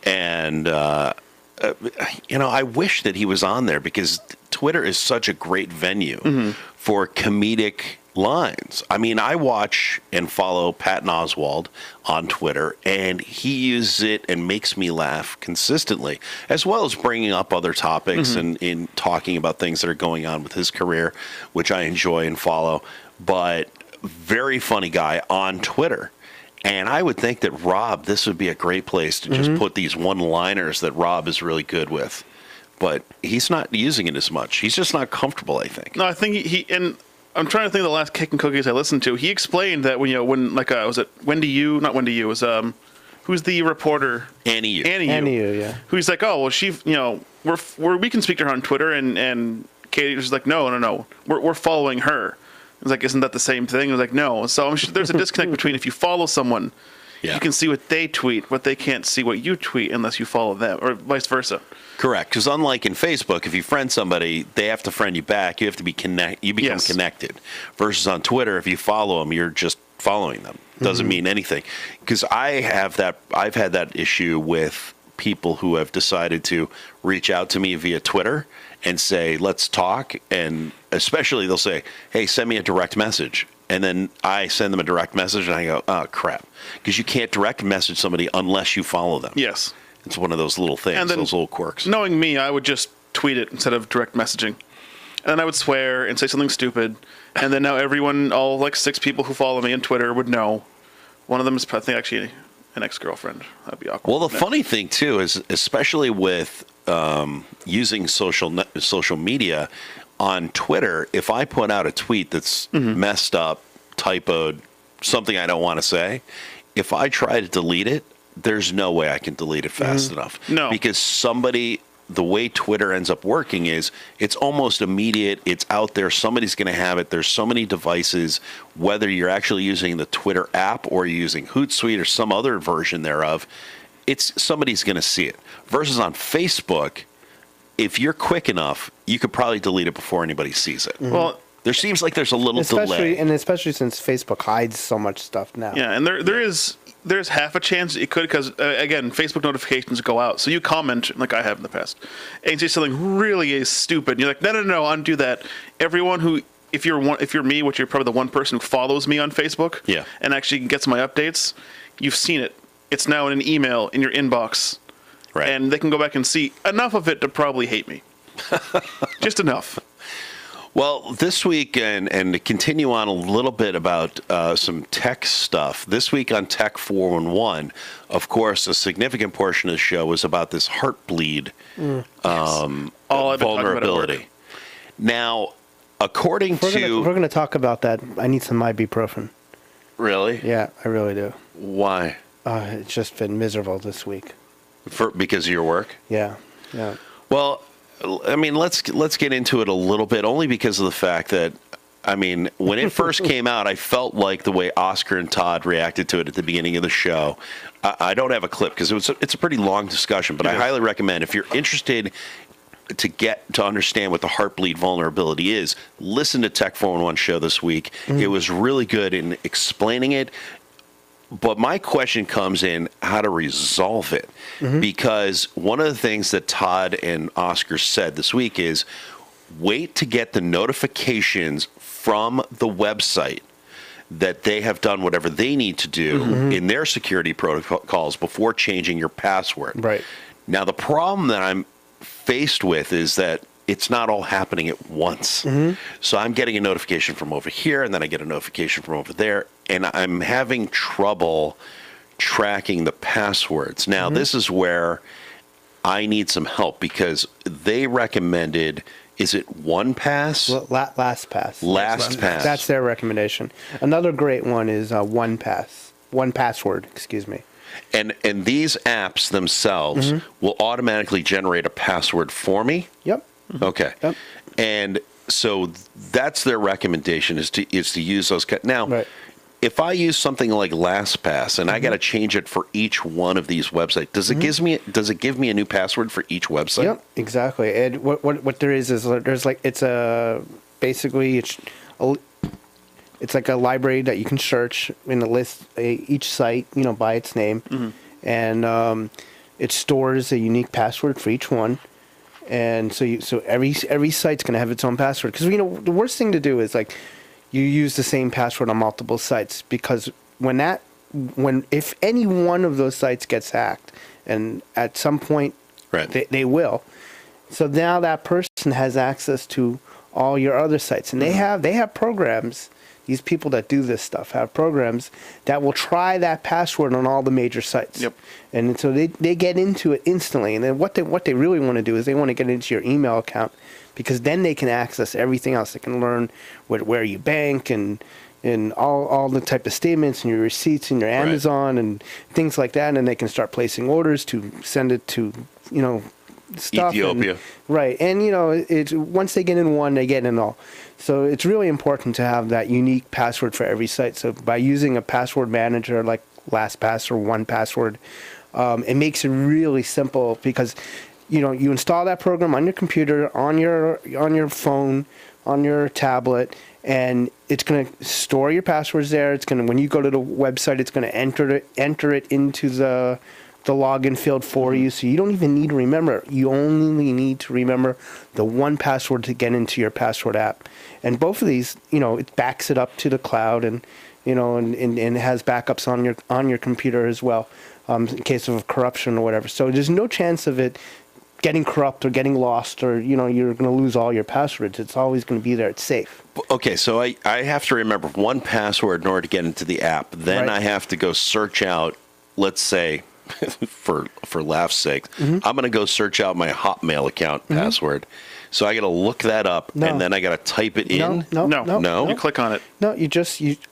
And, I wish that he was on there because Twitter is such a great venue for comedic lines. I mean, I watch and follow Patton Oswalt on Twitter, and he uses it and makes me laugh consistently, as well as bringing up other topics and in talking about things that are going on with his career, which I enjoy and follow. But very funny guy on Twitter. And I would think that Rob, this would be a great place to just put these one-liners that Rob is really good with. But he's not using it as much. He's just not comfortable, I think. No, I think he and I'm trying to think of the last Cake and Cookies I listened to. He explained that was it Wendy Yu? Not Wendy Yu. It was who's the reporter? Annie Yu. Annie Yu, yeah. Who's like, oh well, she, we can speak to her on Twitter, and Katie was like, no, we're following her. I was like, isn't that the same thing? I was like, no. So there's a disconnect between if you follow someone, you can see what they tweet, but they can't see what you tweet unless you follow them, or vice versa. Correct, because unlike in Facebook, if you friend somebody, they have to friend you back. You have to be you become connected. Versus on Twitter, if you follow them, you're just following them. Doesn't mean anything. Because I've had that issue with people who have decided to reach out to me via Twitter and say, let's talk. And especially they'll say, hey, send me a direct message. And then I send them a direct message and I go, oh, crap. Because you can't direct message somebody unless you follow them. Yes. It's one of those little things, those little quirks. Knowing me, I would just tweet it instead of direct messaging. And then I would swear and say something stupid. And then now everyone, all like 6 people who follow me on Twitter would know. One of them is, I think, actually an ex-girlfriend. That'd be awkward. Well, the funny thing, too, is especially with using social media on Twitter, if I put out a tweet that's messed up, typoed, something I don't want to say, if I try to delete it, there's no way I can delete it fast enough. No. Because the way Twitter ends up working is it's almost immediate. It's out there. Somebody's going to have it. There's so many devices, whether you're actually using the Twitter app or you're using Hootsuite or some other version thereof, somebody's going to see it. Versus on Facebook, if you're quick enough, you could probably delete it before anybody sees it. Well, There seems like there's a little delay. Especially since Facebook hides so much stuff now. Yeah, and there's half a chance it could, because again, Facebook notifications go out. So you comment like I have in the past, and you say something really is stupid. And you're like, no, undo that. Everyone who, if you're me, which you're probably the one person who follows me on Facebook, yeah, and actually gets my updates, you've seen it. It's now in an email in your inbox, right? And they can go back and see enough of it to probably hate me, just enough. Well, this week, and to continue on a little bit about some tech stuff, this week on Tech 411, of course, a significant portion of the show was about this Heartbleed vulnerability. Now, according to... We're going to talk about that. I need some ibuprofen. Really? Yeah, I really do. Why? It's just been miserable this week. Because of your work? Yeah. Well... I mean, let's get into it a little bit, only because of the fact that, I mean, when it first came out, I felt like the way Oscar and Todd reacted to it at the beginning of the show. I don't have a clip because it's a pretty long discussion, but I highly recommend, if you're interested to understand what the Heartbleed vulnerability is, listen to Tech 411 show this week. Mm-hmm. It was really good in explaining it. But my question comes in how to resolve it, because one of the things that Todd and Oscar said this week is wait to get the notifications from the website that they have done whatever they need to do in their security protocols before changing your password. Right. Now, the problem that I'm faced with is that it's not all happening at once. So I'm getting a notification from over here, and then I get a notification from over there, and I'm having trouble tracking the passwords. Now, this is where I need some help, because they recommended, is it OnePass? LastPass. LastPass. That's their recommendation. Another great one is OnePassword, excuse me. And these apps themselves will automatically generate a password for me? Yep. Okay. Yep. And so that's their recommendation, is to use those. Now, if I use something like LastPass and I got to change it for each one of these websites, does it give me a new password for each website? Yep, exactly. And what there is there's like it's like a library that you can search in a list each site, by its name, and it stores a unique password for each one. And so every site's going to have its own password, because the worst thing to do is like you use the same password on multiple sites, because if any one of those sites gets hacked, and at some point they will, so now that person has access to all your other sites, and they have programs. These people that do this stuff have programs that will try that password on all the major sites. Yep. And so they get into it instantly. And then what they really want to do is they want to get into your email account, because then they can access everything else. They can learn where you bank and all the type of statements and your receipts and your Amazon and things like that. And then they can start placing orders to send it to, stuff. Ethiopia. And it's once they get in one, they get in all. So it's really important to have that unique password for every site. So by using a password manager like LastPass or OnePassword, it makes it really simple, because you install that program on your computer, on your phone, on your tablet, and it's going to store your passwords there. It's going to, when you go to the website, it's going to enter it into the login field for you, so you don't even need to remember. You only need to remember the one password to get into your password app. And both of these, it backs it up to the cloud, and it has backups on your computer as well, in case of corruption or whatever. So there's no chance of it getting corrupt or getting lost, or you're going to lose all your passwords. It's always going to be there. It's safe. Okay, so I have to remember one password in order to get into the app. Then I have to go search out, let's say, for laugh's sake, I'm going to go search out my Hotmail account password. So I got to look that up, and then I got to type it in. No. You click on it. No,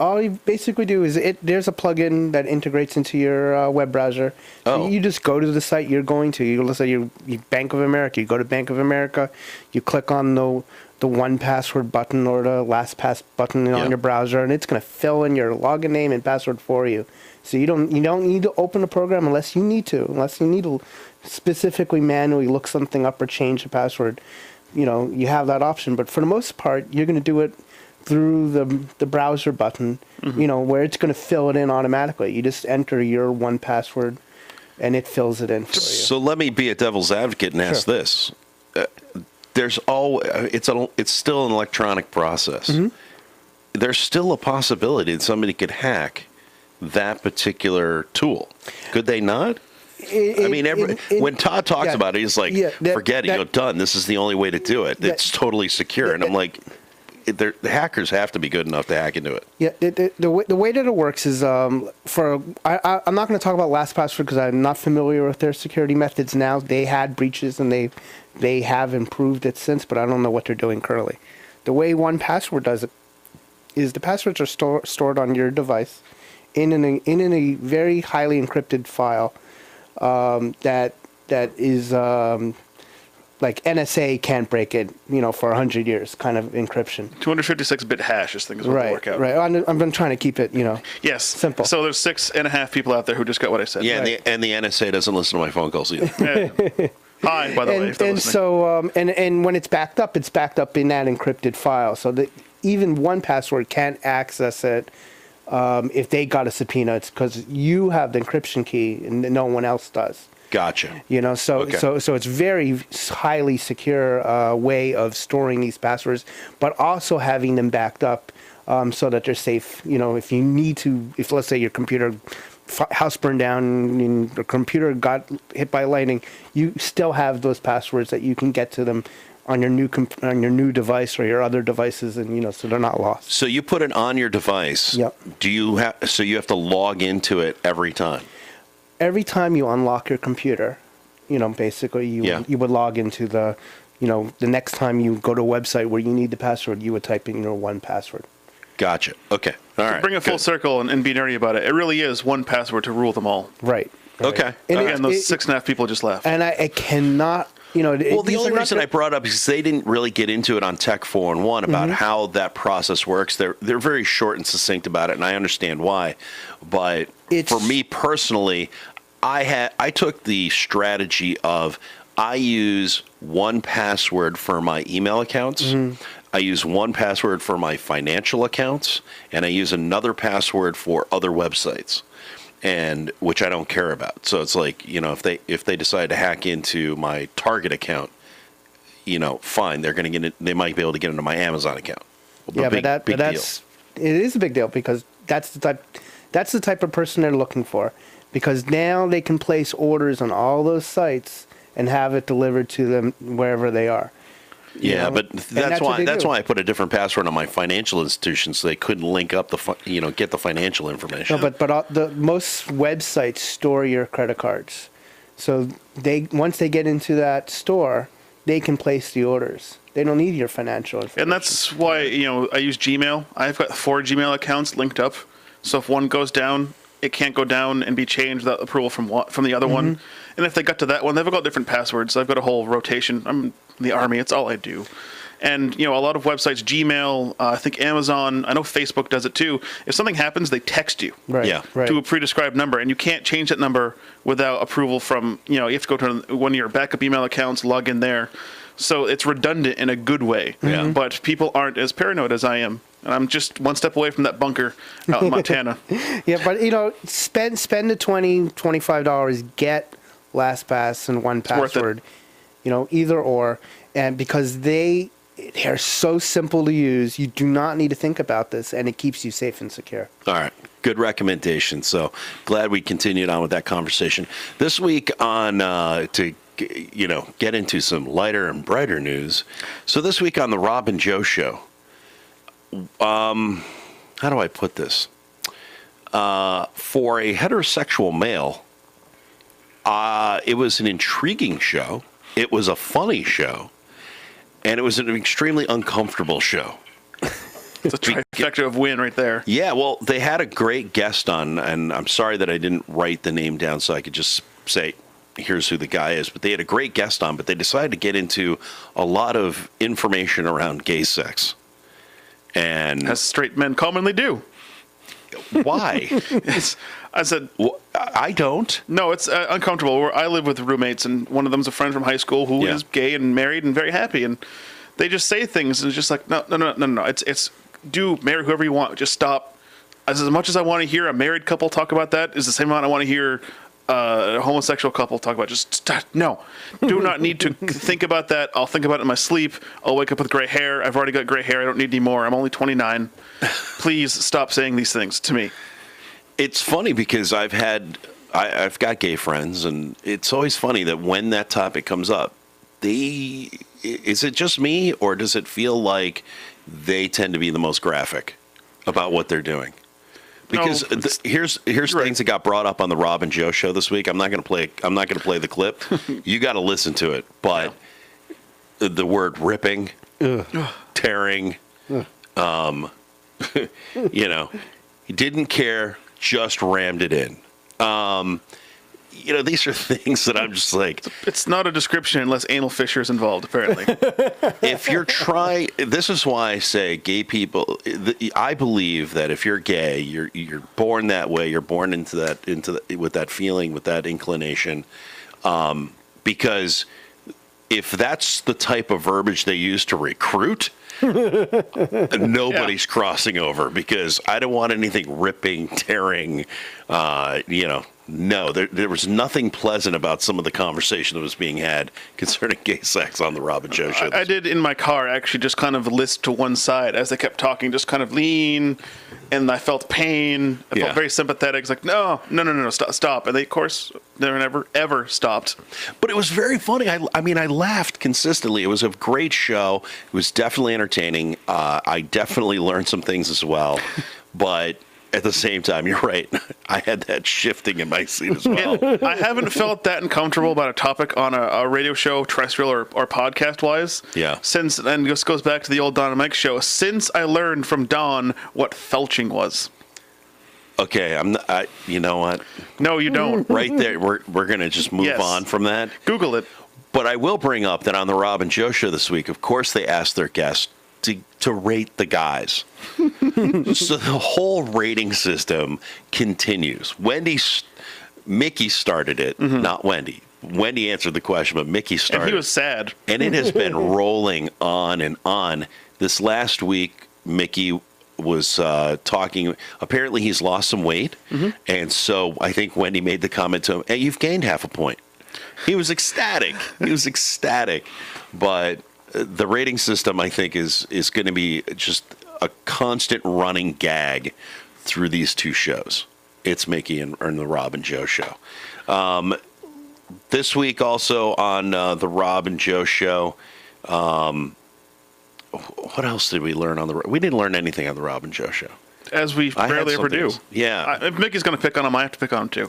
all you basically do is there's a plugin that integrates into your web browser. So you just go to the site you're going to. Let's say you Bank of America. You go to Bank of America. You click on the OnePassword button or the LastPass button on your browser, and it's going to fill in your login name and password for you. So you don't need to open a program unless you need to specifically manually look something up or change the password. you have that option. But for the most part, you're going to do it through the browser button, where it's going to fill it in automatically. You just enter your 1Password, and it fills it in for you. So let me be a devil's advocate and ask this: it's still an electronic process. There's still a possibility that somebody could hack that particular tool. Could they not? When Todd talks about it, he's like, forget it, done. This is the only way to do it. It's totally secure. And I'm like, the hackers have to be good enough to hack into it. Yeah, the way that it works is I'm not going to talk about LastPass because I'm not familiar with their security methods now. They had breaches and they have improved it since, but I don't know what they're doing currently. The way 1Password does it is the passwords are stored on your device in a very highly encrypted file that is like NSA can't break it, for 100 years kind of encryption. 256-bit hash, this thing is what right, to work out. Right. I've been trying to keep it, yes, simple. So there's 6.5 people out there who just got what I said. Yeah, right. and the NSA doesn't listen to my phone calls either. Yeah. Hi, by the way. If they're and listening. so and when it's backed up in that encrypted file, so that even 1Password can't access it. If they got a subpoena, it's because you have the encryption key and no one else does. Gotcha. So it's very highly secure way of storing these passwords, but also having them backed up so that they're safe. If you need to, if let's say your computer house burned down and the computer got hit by lightning, you still have those passwords that you can get to them on your new device or your other devices, and so they're not lost. So you put it on your device. Yep. You have to log into it every time? Every time you unlock your computer, basically you would log into the next time you go to a website where you need the password, you would type in your 1Password. Gotcha. Okay. All right. Bring it full circle and be nerdy about it. It really is 1Password to rule them all. Right. Okay. And again, those 6.5 people just left. And I cannot. Well, the only reason I brought up is they didn't really get into it on Tech 411 about how that process works. They're very short and succinct about it, and I understand why. But for me personally, I took the strategy of I use 1Password for my email accounts. I use 1Password for my financial accounts, and I use another password for other websites, and which I don't care about. So it's like, if they decide to hack into my Target account, fine, they're going to get it. They might be able to get into my Amazon account. But it is a big deal because that's the type of person they're looking for, because now they can place orders on all those sites and have it delivered to them wherever they are. Yeah, but that's why I put a different password on my financial institution, so they couldn't link up get the financial information. No, but most websites store your credit cards, so once they get into that store, they can place the orders. They don't need your financial information. And that's why I use Gmail. I've got 4 Gmail accounts linked up, so if one goes down, it can't go down and be changed without approval from the other one. And if they got to that one, they've got different passwords. I've got a whole rotation. I'm in the Army. It's all I do. And, a lot of websites, Gmail, I think Amazon, I know Facebook does it too. If something happens, they text you to a pre-described number, and you can't change that number without approval from, you have to go to one of your backup email accounts, log in there. So it's redundant in a good way. But people aren't as paranoid as I am. And I'm just one step away from that bunker out in Montana. Yeah, but, spend the $20, $25, get LastPass and 1Password, either or, and because they're so simple to use, you do not need to think about this, and it keeps you safe and secure. All right, good recommendation. So glad we continued on with that conversation this week on to get into some lighter and brighter news. So this week on the Rob and Joe Show, how do I put this? For a heterosexual male. It was an intriguing show. It was a funny show. And it was an extremely uncomfortable show. It's a trifecta of win right there. Yeah, well, they had a great guest on, and I'm sorry that I didn't write the name down so I could just say, here's who the guy is. But they had a great guest on, but they decided to get into a lot of information around gay sex. And as straight men commonly do. Why? I said, I don't. no, it's uncomfortable. I live with roommates, and one of them's a friend from high school who is gay and married and very happy, and they just say things, and it's just like, no. It's do marry whoever you want. Just stop. As much as I want to hear a married couple talk about that, is the same amount I want to hear a homosexual couple talk about. Just stop. No. Do not need to think about that. I'll think about it in my sleep. I'll wake up with gray hair. I've already got gray hair. I don't need any more. I'm only 29. Please stop saying these things to me. It's funny because I've got gay friends, and it's always funny that when that topic comes up, is it just me, or does it feel like they tend to be the most graphic about what they're doing? Because here's things that got brought up on the Rob and Joe show this week. I'm not going to play the clip. You got to listen to it. But the word ripping, tearing, he didn't care. Just rammed it in. These are things that I'm just like... It's not a description unless anal fissures involved, apparently. If you're trying... This is why I say gay people... I believe that if you're gay, you're born that way. You're born with that feeling, with that inclination. Because if that's the type of verbiage they use to recruit... Nobody's crossing over, because I don't want anything ripping, tearing, No, there was nothing pleasant about some of the conversation that was being had concerning gay sex on the Rob and Joe show. I did in my car actually just kind of list to one side as they kept talking, just kind of lean, and I felt pain. I felt very sympathetic. It's like, no, stop. And they, of course, never, ever stopped. But it was very funny. I mean, I laughed consistently. It was a great show. It was definitely entertaining. I definitely learned some things as well. But at the same time, you're right. I had that shifting in my seat as well. And I haven't felt that uncomfortable about a topic on a radio show, terrestrial or podcast-wise. Yeah. Since, and this goes back to the old Don and Mike show, since I learned from Don what felching was. Okay, you know what? No, you don't. Right there, we're going to just move on from that. Google it. But I will bring up that on the Rob and Joe show this week, of course, they asked their guests to rate the guys. So the whole rating system continues. Mickey started it, not Wendy. Wendy answered the question, but Mickey started. And he was sad. And it has been rolling on and on. This last week, Mickey was talking. Apparently, he's lost some weight. And so I think Wendy made the comment to him, hey, you've gained half a point. He was ecstatic. But the rating system, I think, is going to be just a constant running gag through these two shows. It's Mickey and the Rob and Joe show. This week also on the Rob and Joe show, what else did we learn on the... We didn't learn anything on the Rob and Joe show. As we rarely ever do. Yeah. If Mickey's going to pick on him, I have to pick on him too.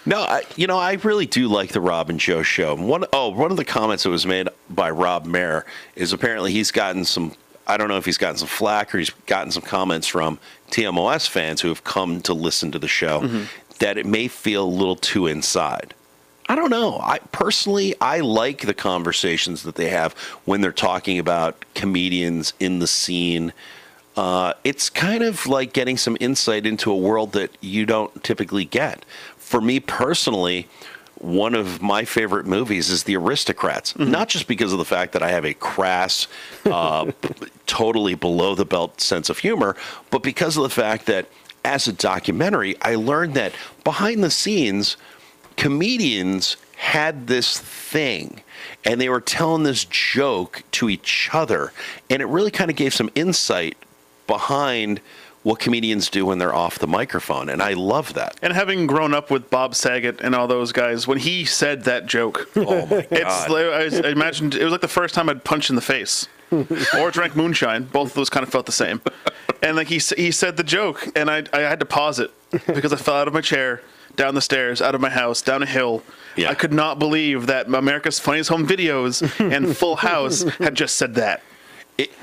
No, I really do like the Rob and Joe show. One of the comments that was made by Rob Mayer is apparently he's gotten some, I don't know if he's gotten some flack or he's gotten some comments from TMOS fans who have come to listen to the show that it may feel a little too inside. I don't know. I like the conversations that they have when they're talking about comedians in the scene. It's kind of like getting some insight into a world that you don't typically get. For me personally, one of my favorite movies is The Aristocrats. Not just because of the fact that I have a crass, totally below-the-belt sense of humor, but because of the fact that as a documentary, I learned that behind the scenes, comedians had this thing, and they were telling this joke to each other, and it really kind of gave some insight behind what comedians do when they're off the microphone, and I love that. And having grown up with Bob Saget and all those guys, when he said that joke, oh my God. I imagined it was like the first time I'd punched in the face or drank moonshine. Both of those kind of felt the same. And like he said the joke, and I had to pause it because I fell out of my chair, down the stairs, out of my house, down a hill. Yeah. I could not believe that America's Funniest Home Videos and Full House had just said that.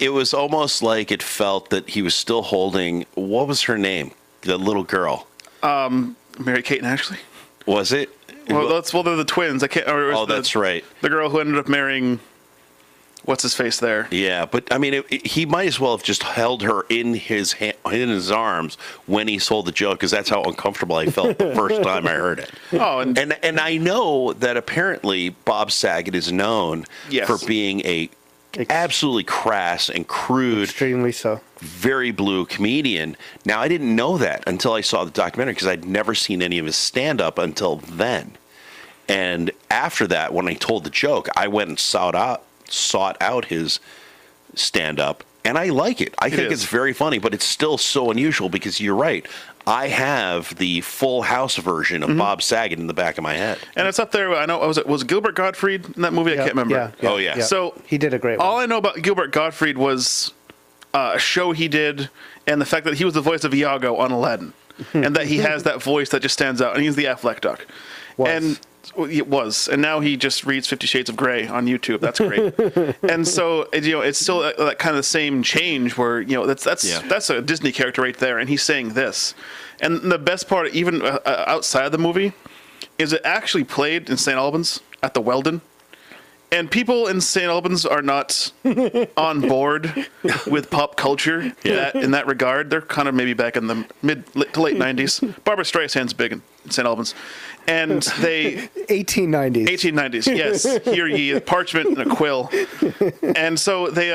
It was almost like it felt that he was still holding, what was her name? The little girl. Mary-Kate and Ashley? Was it? Well, they're the twins. I can't. That's right. The girl who ended up marrying what's his face there. Yeah, but I mean, he might as well have just held her in his arms when he sold the joke, because that's how uncomfortable I felt the first time I heard it. Oh, and I know that apparently Bob Saget is known Yes. for being a absolutely crass and crude, Extremely so. very blue comedian. Now, I didn't know that until I saw the documentary, because I'd never seen any of his stand-up until then. And after that, when I told the joke, I went and sought out his stand-up, and I like it. I think it's very funny, but it's still so unusual, because you're right. I have the Full House version of Bob Saget in the back of my head. And it's up there. I know, was Gilbert Gottfried in that movie? I can't remember. Yeah, Oh, yeah. So he did a great one. all I know about Gilbert Gottfried was a show he did, and the fact that he was the voice of Iago on Aladdin, and that he has that voice that just stands out, and he's the Affleck duck. And it was, and now he just reads 50 Shades of Grey on YouTube. That's great. And so, it's still that kind of the same change where, that's a Disney character right there, and he's saying this. And the best part, even outside the movie, is it actually played in St. Albans at the Weldon. And people in St. Albans are not on board with pop culture in that regard. They're kind of maybe back in the mid to late 90s. Barbara Streisand's big in St. Albans. And they... 1890s. 1890s, yes. Hear ye, parchment and a quill. And so they...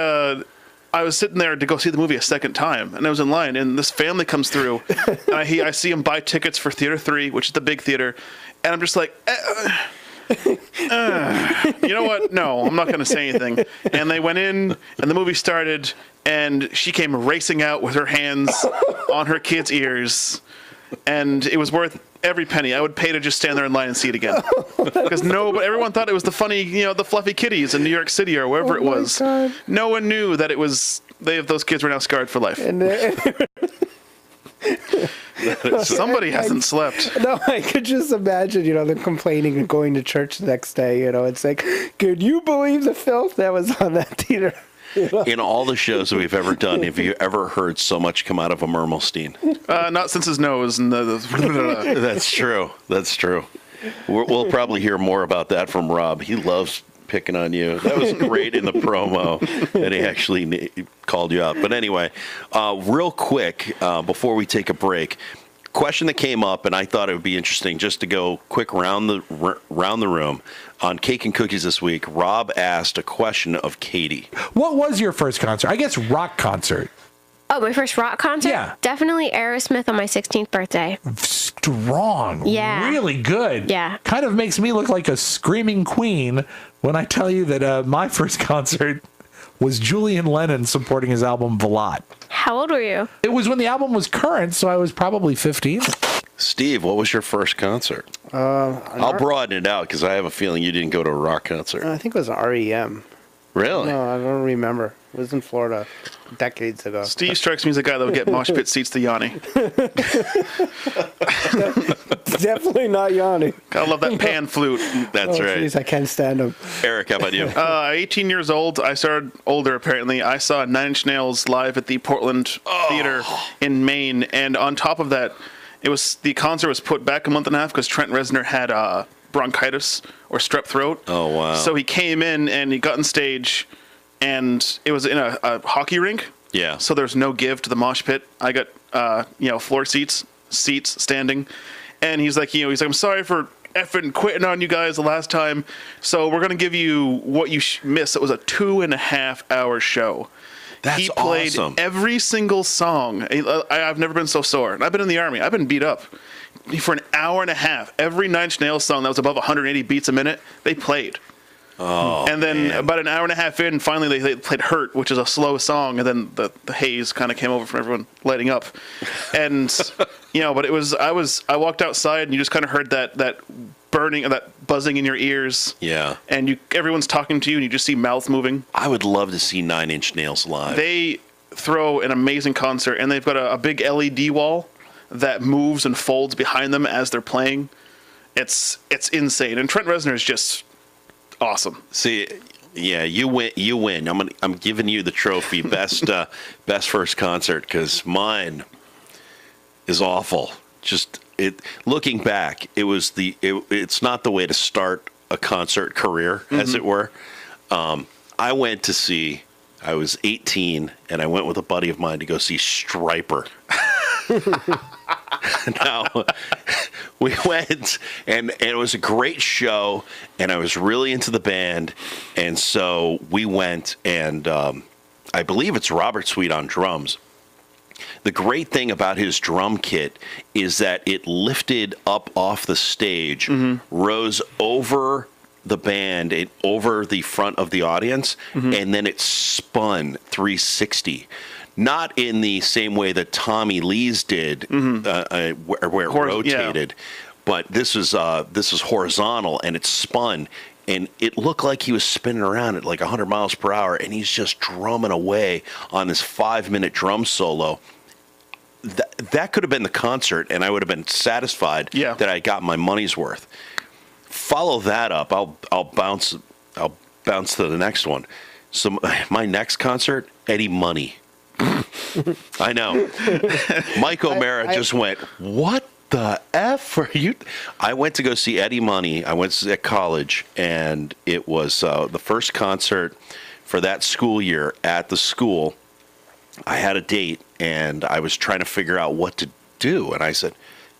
I was sitting there to go see the movie a second time, and I was in line, and this family comes through, and I see them buy tickets for Theater 3, which is the big theater, and I'm just like... you know what? No, I'm not going to say anything. And they went in, and the movie started, and she came racing out with her hands on her kids' ears, and it was worth every penny. I would pay to just stand there in line and see it again, because but everyone thought it was the funny, the fluffy kitties in New York City or wherever it was. God. No one knew that it was those kids were now scarred for life. Somebody hasn't slept. No, I could just imagine, them complaining and going to church the next day. It's like, could you believe the filth that was on that theater? In all the shows that we've ever done, have you ever heard so much come out of a Mermelstein? Not since his nose. And That's true. That's true. We'll probably hear more about that from Rob. He loves picking on you. That was great in the promo, and he actually called you out. But anyway, real quick, before we take a break, question that came up, and I thought it would be interesting just to go quick round the room. On Cake and Cookies this week, Rob asked a question of Katie. What was your first concert? I guess rock concert. Oh, my first rock concert? Yeah. Definitely Aerosmith on my 16th birthday. Strong. Yeah. Really good. Yeah. Kind of makes me look like a screaming queen when I tell you that my first concert was Julian Lennon supporting his album Velat. How old were you? It was when the album was current, so I was probably 15. Steve, what was your first concert? I'll broaden it out, because I have a feeling you didn't go to a rock concert. I think it was REM. Really? No, I don't remember. It was in Florida decades ago. Steve strikes me as a guy that would get mosh pit seats to Yanni. Definitely not Yanni. I love that pan flute. That's right. Geez, I can't stand him. Eric, how about you? 18 years old. I started older, apparently. I saw 9 Inch Nails live at the Portland Theater in Maine. And on top of that, the concert was put back a month and a half because Trent Reznor had bronchitis or strep throat. Oh, wow. So he came in and he got on stage, and it was in a hockey rink. Yeah. So there's no give to the mosh pit. I got, floor seats standing. And he's like, I'm sorry for effing quitting on you guys the last time. So we're going to give you what you missed. It was a 2.5 hour show. That's he played awesome. Every single song. I've never been so sore. And I've been in the Army. I've been beat up. For an hour and a half, every Nine Inch Nails song that was above 180 beats a minute, they played. Oh, and then man. about an hour and a half in, finally they played Hurt, which is a slow song, and then the haze kind of came over from everyone lighting up. And, but it was, I walked outside and you just kind of heard that burning, that buzzing in your ears. Yeah. And everyone's talking to you and you just see mouths moving. I would love to see 9 Inch Nails live. They throw an amazing concert, and they've got a big LED wall that moves and folds behind them as they're playing. It's insane. And Trent Reznor is just awesome. See, yeah, you win. I'm giving you the trophy, best first concert, because mine is awful. Just looking back, it's not the way to start a concert career, as it were. I was 18, and I went with a buddy of mine to go see Stryper. Now, we went, and it was a great show, and I was really into the band, and so we went, and I believe it's Robert Sweet on drums. The great thing about his drum kit is that it lifted up off the stage, rose over the band and over the front of the audience, and then it spun 360. Not in the same way that Tommy Lee's did, where it rotated, but this is horizontal, and it spun, and it looked like he was spinning around at like 100 miles per hour, and he's just drumming away on this 5-minute drum solo. That could have been the concert, and I would have been satisfied that I got my money's worth. Follow that up. I'll bounce to the next one. So my next concert, Eddie Money. I know. Mike O'Meara just went, what the F are you? I went to go see Eddie Money. I went at college, and it was the first concert for that school year at the school. I had a date, and I was trying to figure out what to do. And I said,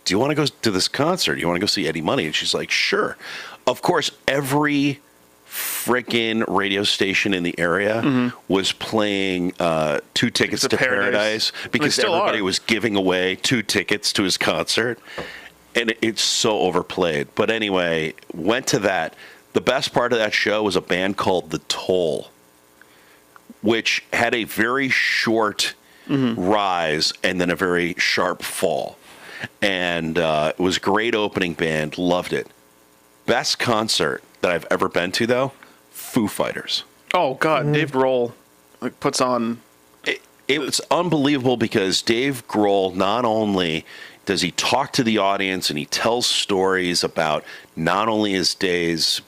do you want to go to this concert? Do you want to go see Eddie Money? And she's like, sure. Of course, every freaking radio station in the area was playing 2 Tickets to Paradise because everybody was giving away 2 tickets to his concert. And it's so overplayed. But anyway, went to that. The best part of that show was a band called The Toll, which had a very short rise and then a very sharp fall. And it was a great opening band. Loved it. Best concert that I've ever been to, though, Foo Fighters. Oh, God. Dave Grohl puts on... It was unbelievable because Dave Grohl, not only does he talk to the audience and he tells stories about not only his days,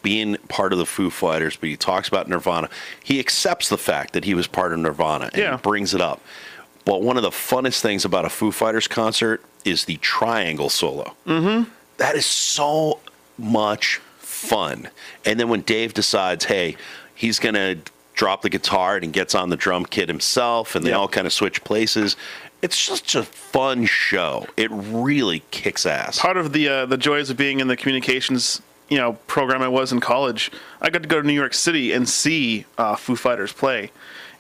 being part of the Foo Fighters, but he talks about Nirvana. He accepts the fact that he was part of Nirvana, and he brings it up. But one of the funnest things about a Foo Fighters concert is the triangle solo. That is so much fun. And then when Dave decides, hey, he's going to drop the guitar and gets on the drum kit himself, and they all kind of switch places. It's just a fun show. It really kicks ass. Part of the joys of being in the communications program I was in college, I got to go to New York City and see Foo Fighters play.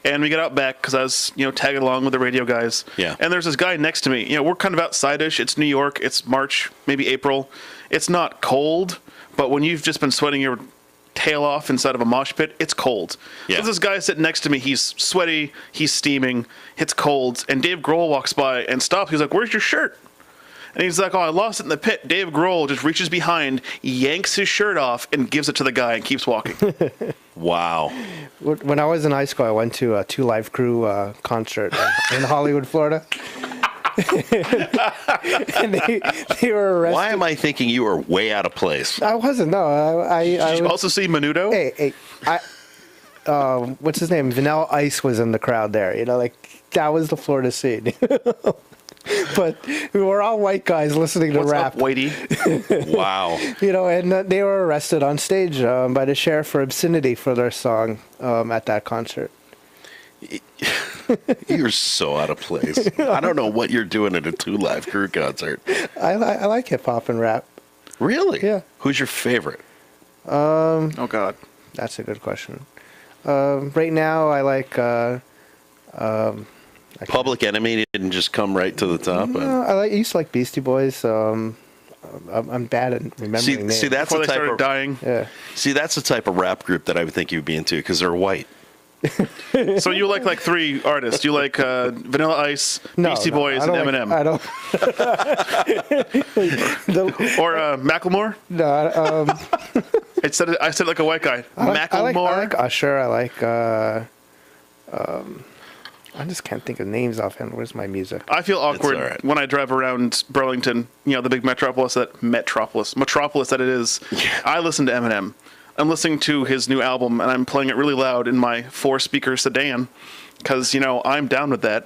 And we got out back because I was, tagging along with the radio guys. Yeah. And there's this guy next to me. We're kind of outside-ish. It's New York. It's March, maybe April. It's not cold, but when you've just been sweating your tail off inside of a mosh pit, it's cold. Yeah. So this guy sitting next to me, he's sweaty, he's steaming, it's cold, and Dave Grohl walks by and stops. He's like, where's your shirt? And he's like, oh, I lost it in the pit. Dave Grohl just reaches behind, yanks his shirt off, and gives it to the guy and keeps walking. Wow. When I was in high school, I went to a 2 Live Crew concert in Hollywood, Florida. And they were arrested. Why am I thinking you were way out of place? I wasn't, no. Did you also see Menudo? Hey, what's his name? Vanilla Ice was in the crowd there. That was the Florida scene. But we were all white guys listening to rap. What's up, Whitey? Wow. And they were arrested on stage by the sheriff for obscenity for their song at that concert. You're so out of place. I don't know what you're doing at a 2 Live Crew concert. I like hip hop and rap. Really? Yeah. Who's your favorite? Oh God, that's a good question. Right now, I like. Public Enemy didn't just come right to the top. No, I used to like Beastie Boys. I'm bad at remembering names. See, that's before the they type started of dying. Yeah. See, that's the type of rap group that I would think you'd be into because they're white. So you like 3 artists? You like Vanilla Ice, Beastie Boys, and Eminem? I don't. Or Macklemore? No. I said it like a white guy. Macklemore. I like Usher. I like. I just can't think of names offhand. Where's my music? I feel awkward when I drive around Burlington, the big metropolis that it is. Yeah. I listen to Eminem. I'm listening to his new album, and I'm playing it really loud in my 4-speaker sedan because, I'm down with that.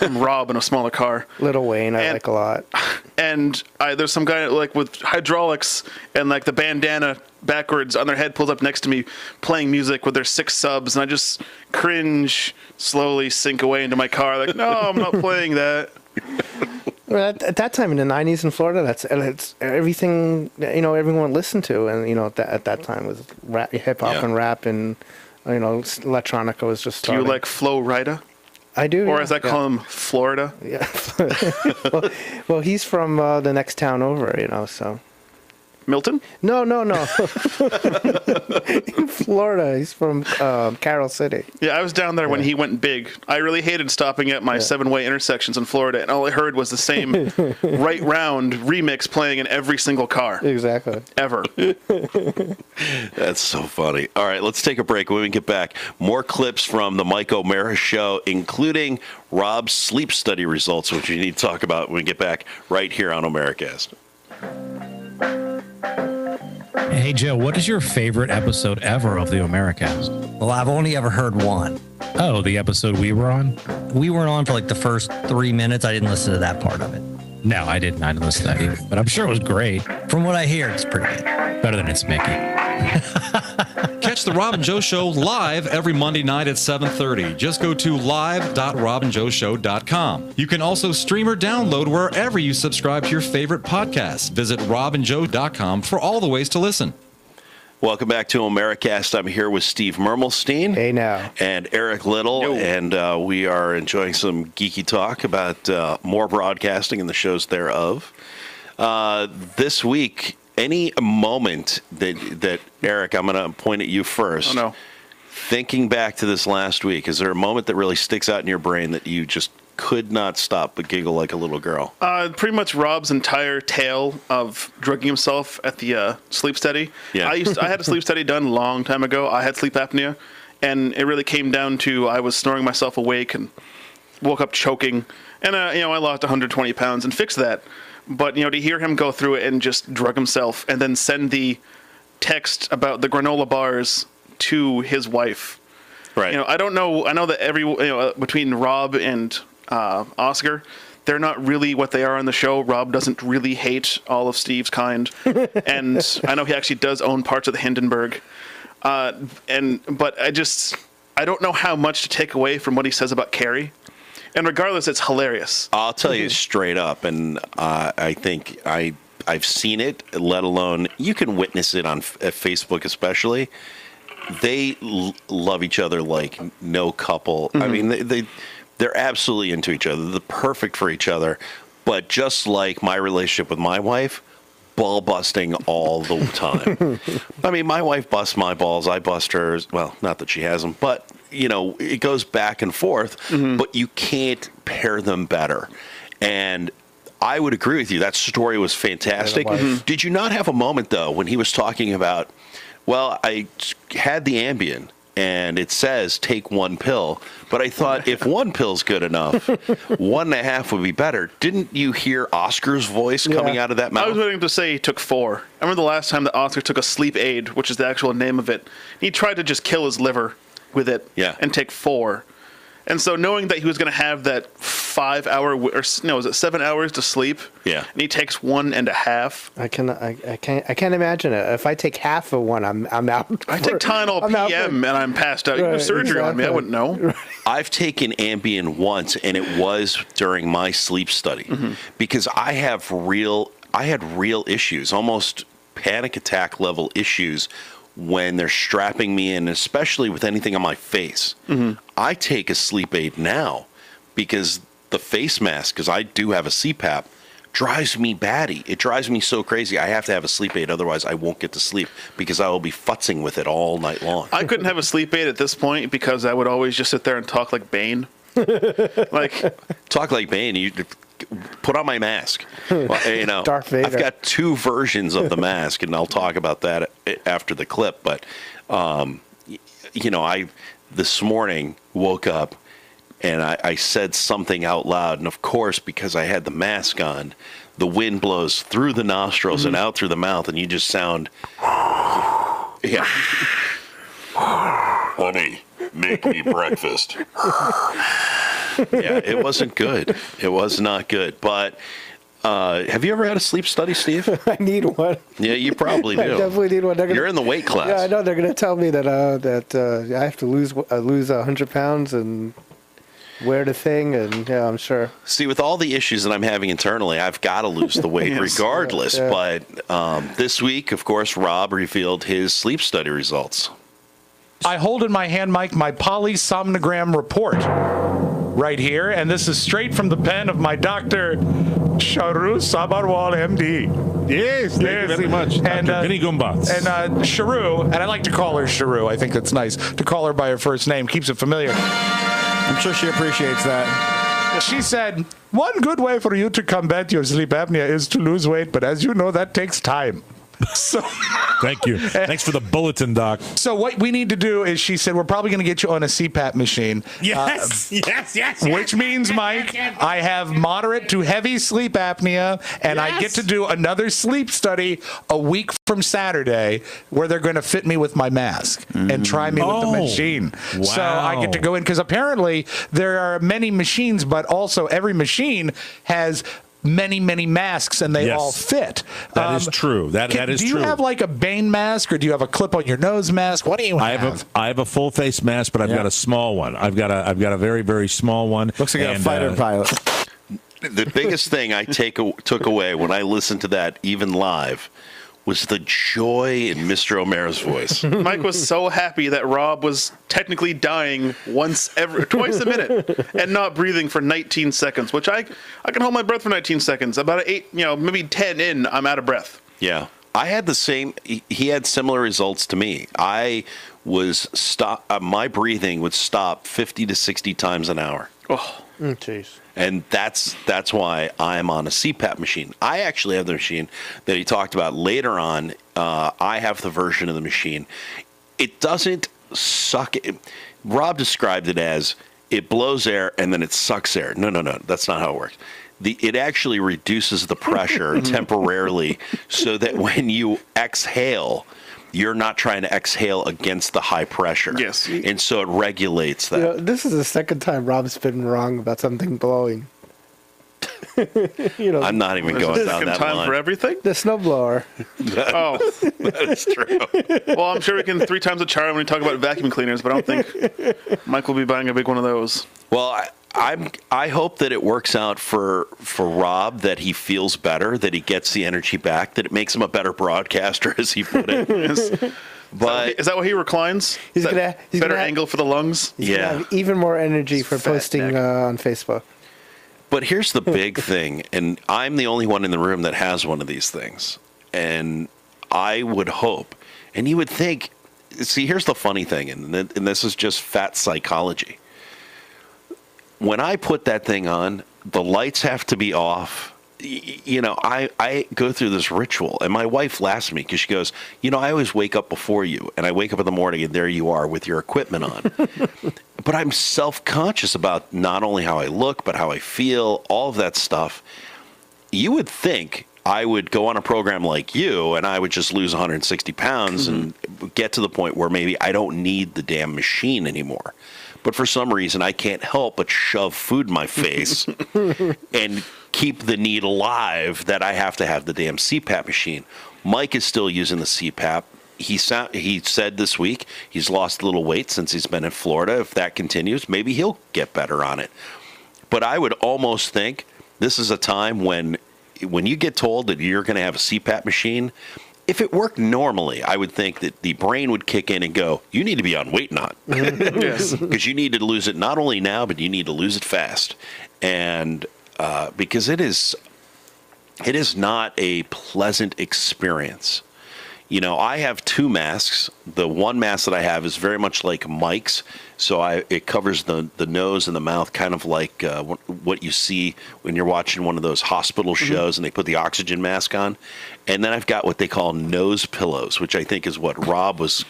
I'm Rob in a smaller car. Lil Wayne, I like a lot. And there's some guy with hydraulics and the bandana backwards on their head, pulls up next to me, playing music with their 6 subs, and I just cringe, slowly sink away into my car, like, no, I'm not playing that. Well, at that time in the 90s in Florida, that's everything, everyone listened to. And, at that time was rap, hip-hop and rap, and, electronica was just starting. Do you like Flo Rida? I do. Or as I call him, Florida? Yeah. well, he's from the next town over, so. Milton? No. In Florida. He's from Carroll City. Yeah, I was down there when he went big. I really hated stopping at my 7-way intersections in Florida, and all I heard was the same Right Round remix playing in every single car. Exactly. Ever. That's so funny. All right, let's take a break. When we get back, more clips from the Mike O'Meara Show, including Rob's sleep study results, which we need to talk about when we get back right here on O'MearaCast. Hey, Joe, what is your favorite episode ever of the O'MearaCast? Well, I've only ever heard one. Oh, the episode we were on? We weren't on for like the first 3 minutes. I didn't listen to that part of it. No, I didn't. I didn't listen to that either. But I'm sure it was great. From what I hear, it's pretty good. Better than It's Mickey. Catch the Rob and Joe Show live every Monday night at 7:30. Just go to live.robandjoeshow.com. You can also stream or download wherever you subscribe to your favorite podcasts. Visit robandjoe.com for all the ways to listen. Welcome back to O'MearaCast. I'm here with Steve Mermelstein. Hey now. And Eric Little. And we are enjoying some geeky talk about more broadcasting and the shows thereof. This week, any moment that Eric, I'm going to point at you first. Oh, no. Thinking back to this last week, is there a moment that really sticks out in your brain that you just could not stop but giggle like a little girl? Pretty much Rob's entire tale of drugging himself at the sleep study. Yeah. I had a sleep study done a long time ago. I had sleep apnea, and it really came down to I was snoring myself awake and woke up choking. And, I lost 120 pounds and fixed that. But, to hear him go through it and just drug himself and then send the text about the granola bars to his wife. Right. I don't know. I know that between Rob and Oscar, they're not really what they are on the show. Rob doesn't really hate all of Steve's kind. And I know he actually does own parts of the Hindenburg. But I don't know how much to take away from what he says about Carrie. And regardless, it's hilarious. I'll tell you straight up, and I think I've seen it, let alone you can witness it on at Facebook especially. They love each other like no couple. Mm-hmm. I mean, they're absolutely into each other. They're perfect for each other. But just like my relationship with my wife, ball busting all the time. I mean, my wife busts my balls. I bust hers. Well, not that she has them, but it goes back and forth, but you can't pair them better. And I would agree with you. That story was fantastic. Did you not have a moment, though, when he was talking about, well, I had the Ambien, and it says take 1 pill, but I thought if 1 pill's good enough, 1.5 would be better. Didn't you hear Oscar's voice coming out of that mouth? I was waiting to say he took 4. I remember the last time that Oscar took a sleep aid, which is the actual name of it. He tried to just kill his liver with it and take 4. And so knowing that he was going to have that 5 hour, was it 7 hours to sleep? Yeah. And he takes 1.5. I can't imagine it. If I take half of one, I'm out. I take Tylenol PM and I'm passed out. You do surgery on me. I wouldn't know. I've taken Ambien once, and it was during my sleep study because I had real issues, almost panic attack level issues when they're strapping me in, especially with anything on my face. I take a sleep aid now because the face mask, because I do have a CPAP, drives me batty. It drives me so crazy. I have to have a sleep aid, otherwise I won't get to sleep because I will be futzing with it all night long. I couldn't have a sleep aid at this point because I would always just sit there and talk like Bane. Talk like Bane. You put on my mask. Well, Darth Vader. I've got 2 versions of the mask, and I'll talk about that after the clip. But I this morning woke up and I said something out loud, and of course, because I had the mask on, the wind blows through the nostrils and out through the mouth, and you just sound, honey, make me breakfast. Yeah, it wasn't good. It was not good. But Have you ever had a sleep study, Steve? I need one. Yeah, you probably do. I definitely need one. You're in the weight class. Yeah, I know. They're going to tell me that I have to lose 100 pounds and wear the thing, and yeah, I'm sure. See, with all the issues that I'm having internally, I've got to lose the weight regardless. Yeah. But this week, of course, Rob revealed his sleep study results. I hold in my hand, Mike, my polysomnogram report right here, and this is straight from the pen of my doctor, Sharu Sabarwal, MD. Yes, thank you very much. And, Dr. Vinny Gumbats. And Sharu, and I like to call her Sharu. I think it's nice to call her by her first name. Keeps it familiar. I'm sure she appreciates that. She said, one good way for you to combat your sleep apnea is to lose weight, but as you know, that takes time. So, thank you. Thanks for the bulletin, Doc. So what we need to do is, she said, we're probably going to get you on a CPAP machine. Yes, yes. Which means, Mike, I have moderate to heavy sleep apnea, and I get to do another sleep study a week from Saturday where they're going to fit me with my mask and try me with the machine. Wow. So I get to go in, because apparently there are many machines, but also every machine has many masks, and they all fit. That is true. That is true. Do you have like a Bane mask, or do you have a clip on your nose mask? What do you have? I have a full face mask, but I've got a small one. I've got a very, very small one. Looks like a fighter pilot. The biggest thing I took away when I listened to that, even live, was the joy in Mr. O'Meara's voice. Mike was so happy that Rob was technically dying twice a minute and not breathing for 19 seconds, which I can hold my breath for 19 seconds. About 8, maybe 10 in, I'm out of breath. Yeah. I had the same, he had similar results to me. I was my breathing would stop 50 to 60 times an hour. Oh, jeez. And that's why I'm on a CPAP machine. I actually have the machine that he talked about later on. I have the version of the machine. It doesn't suck. Rob described it as it blows air and then it sucks air. No. That's not how it works. It actually reduces the pressure temporarily so that when you exhale, you're not trying to exhale against the high pressure. Yes. And so it regulates that. This is the second time Rob's been wrong about something blowing. I'm not even going down that time line. for everything? The snowblower. That is true. Well, I'm sure we can 3 times a charm when we talk about vacuum cleaners, but I don't think Mike will be buying a big one of those. Well, I hope that it works out for Rob, that he feels better, that he gets the energy back, that it makes him a better broadcaster, as he put it. But is that why he reclines? He's better angle for the lungs? He's gonna have even more energy for posting on Facebook. But here's the big thing, and I'm the only one in the room that has one of these things. And I would hope, and you would think, see, here's the funny thing, and this is just fat psychology. When I put that thing on, the lights have to be off. I go through this ritual, and my wife laughs at me because she goes, I always wake up before you, and I wake up in the morning, and there you are with your equipment on. But I'm self-conscious about not only how I look, but how I feel, all of that stuff. You would think I would go on a program like you, and I would just lose 160 pounds and get to the point where maybe I don't need the damn machine anymore. But for some reason, I can't help but shove food in my face and keep the need alive that I have to have the damn CPAP machine. Mike is still using the CPAP. He said this week he's lost a little weight since he's been in Florida. If that continues, maybe he'll get better on it. But I would almost think this is a time when you get told that you're going to have a CPAP machine, if it worked normally, I would think that the brain would kick in and go, you need to be on weight not. Yes. Because you need to lose it not only now, but you need to lose it fast. And because it is not a pleasant experience. I have 2 masks. The one mask that I have is very much like Mike's. So it covers the nose and the mouth, kind of like what you see when you're watching one of those hospital shows and they put the oxygen mask on. And then I've got what they call nose pillows, which I think is what Rob was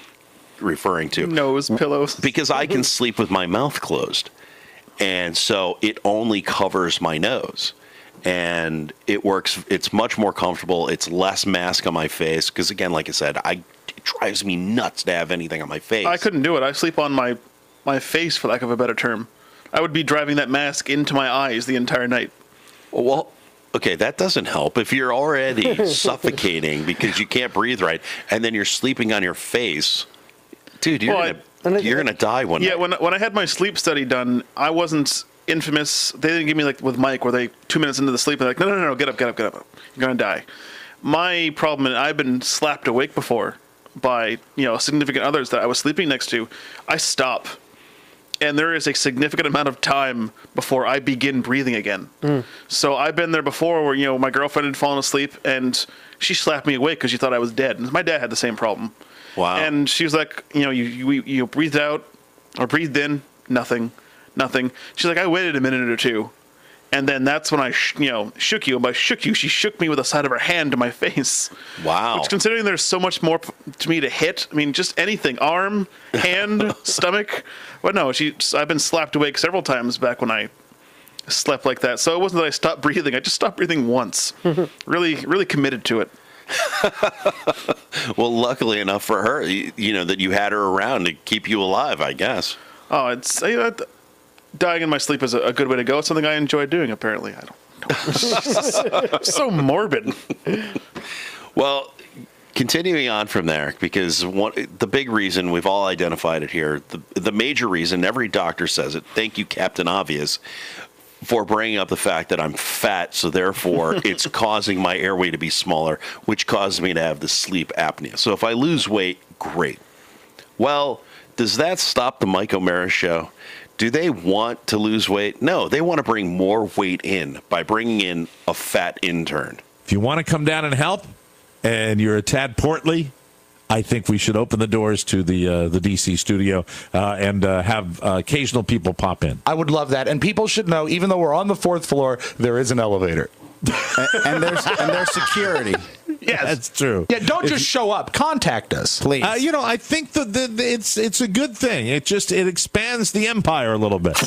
referring to. Nose pillows. Because I can sleep with my mouth closed. And so it only covers my nose. And it works. It's much more comfortable. It's less mask on my face. Because, again, like I said, it drives me nuts to have anything on my face. I couldn't do it. I sleep on my face, for lack of a better term. I would be driving that mask into my eyes the entire night. Well, Okay, that doesn't help. If you're already suffocating because you can't breathe right, and then you're sleeping on your face, dude, you're gonna die one Yeah, night. when I had my sleep study done, I wasn't infamous. They didn't give me like with Mike, where they 2 minutes into the sleep, they're like, no, get up, you're gonna die. My problem, and I've been slapped awake before by significant others that I was sleeping next to. I stop, and there is a significant amount of time before I begin breathing again. So I've been there before where my girlfriend had fallen asleep and she slapped me awake because she thought I was dead. And my dad had the same problem. Wow. And she was like, you breathed out or breathed in, nothing. She's like, I waited a minute or two. And then that's when I, shook you. And by shook you, she shook me with the side of her hand to my face. Wow. Which, considering there's so much more to me to hit, I mean, just anything, arm, hand, stomach. But no, I've been slapped awake several times back when I slept like that. So it wasn't that I stopped breathing. I just stopped breathing once. Really, really committed to it. Well, luckily enough for her, that you had her around to keep you alive, I guess. Oh, it's dying in my sleep is a good way to go. It's something I enjoy doing, apparently. I don't know. So morbid. Well, continuing on from there, because the big reason, we've all identified it here, the major reason, every doctor says it, thank you, Captain Obvious, for bringing up the fact that I'm fat, so therefore it's causing my airway to be smaller, which causes me to have the sleep apnea. So if I lose weight, great. Well, does that stop the Mike O'Meara show? Do they want to lose weight? No, they want to bring more weight in by bringing in a fat intern. If you want to come down and help, and you're a tad portly, I think we should open the doors to the DC studio and have occasional people pop in. I would love that. And people should know, even though we're on the 4th floor, there is an elevator. and there's security. Yes, that's true. Yeah, don't just show up. Contact us, please. I think that it's a good thing. It expands the empire a little bit.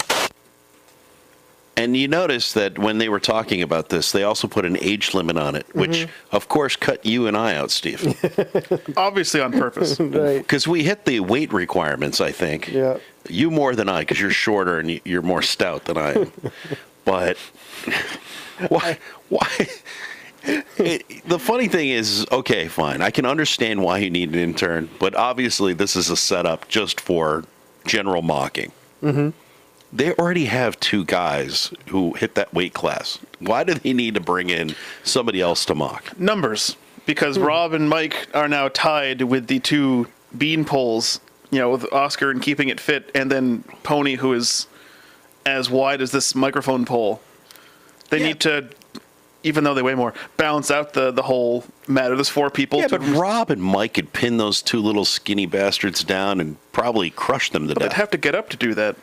And you notice that when they were talking about this, they also put an age limit on it, which, of course, cut you and I out, Steve. Obviously on purpose. Right. Because we hit the weight requirements, I think. Yeah. You more than I, because you're shorter and you're more stout than I am. But why? The funny thing is, okay, fine. I can understand why you need an intern, but obviously this is a setup just for general mocking. Mm-hmm. They already have 2 guys who hit that weight class. Why do they need to bring in somebody else to mock? Numbers. Because Rob and Mike are now tied with the 2 bean poles, with Oscar and keeping it fit, and then Pony, who is as wide as this microphone pole. They need to, even though they weigh more, balance out the whole matter. There's 4 people. Yeah, but Rob and Mike could pin those 2 little skinny bastards down and probably crush them to death. I'd have to get up to do that.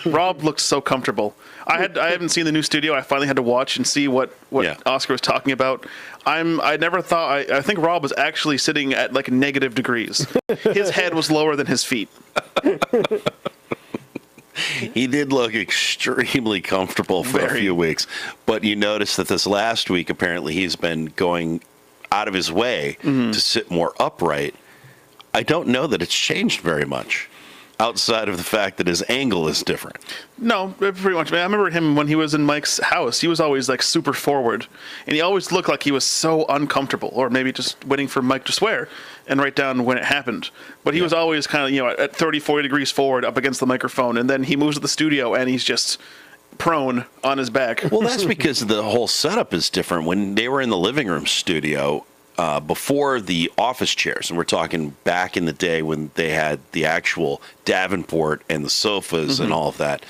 Rob looks so comfortable. I haven't seen the new studio. I finally had to watch and see what Oscar was talking about. I never thought. I think Rob was actually sitting at like negative degrees. His head was lower than his feet. He did look extremely comfortable for a few weeks, but you notice that this last week, apparently, he's been going out of his way to sit more upright. I don't know that it's changed very much, outside of the fact that his angle is different. No, pretty much. I remember him when he was in Mike's house. He was always like super forward, and he always looked like he was so uncomfortable, or maybe just waiting for Mike to swear and write down when it happened. But he was always kind of, at 30, 40 degrees forward up against the microphone, and then he moves to the studio and he's just prone on his back. Well, that's because the whole setup is different. When they were in the living room studio, before the office chairs, and we're talking back in the day when they had the actual Davenport and the sofas and all of that,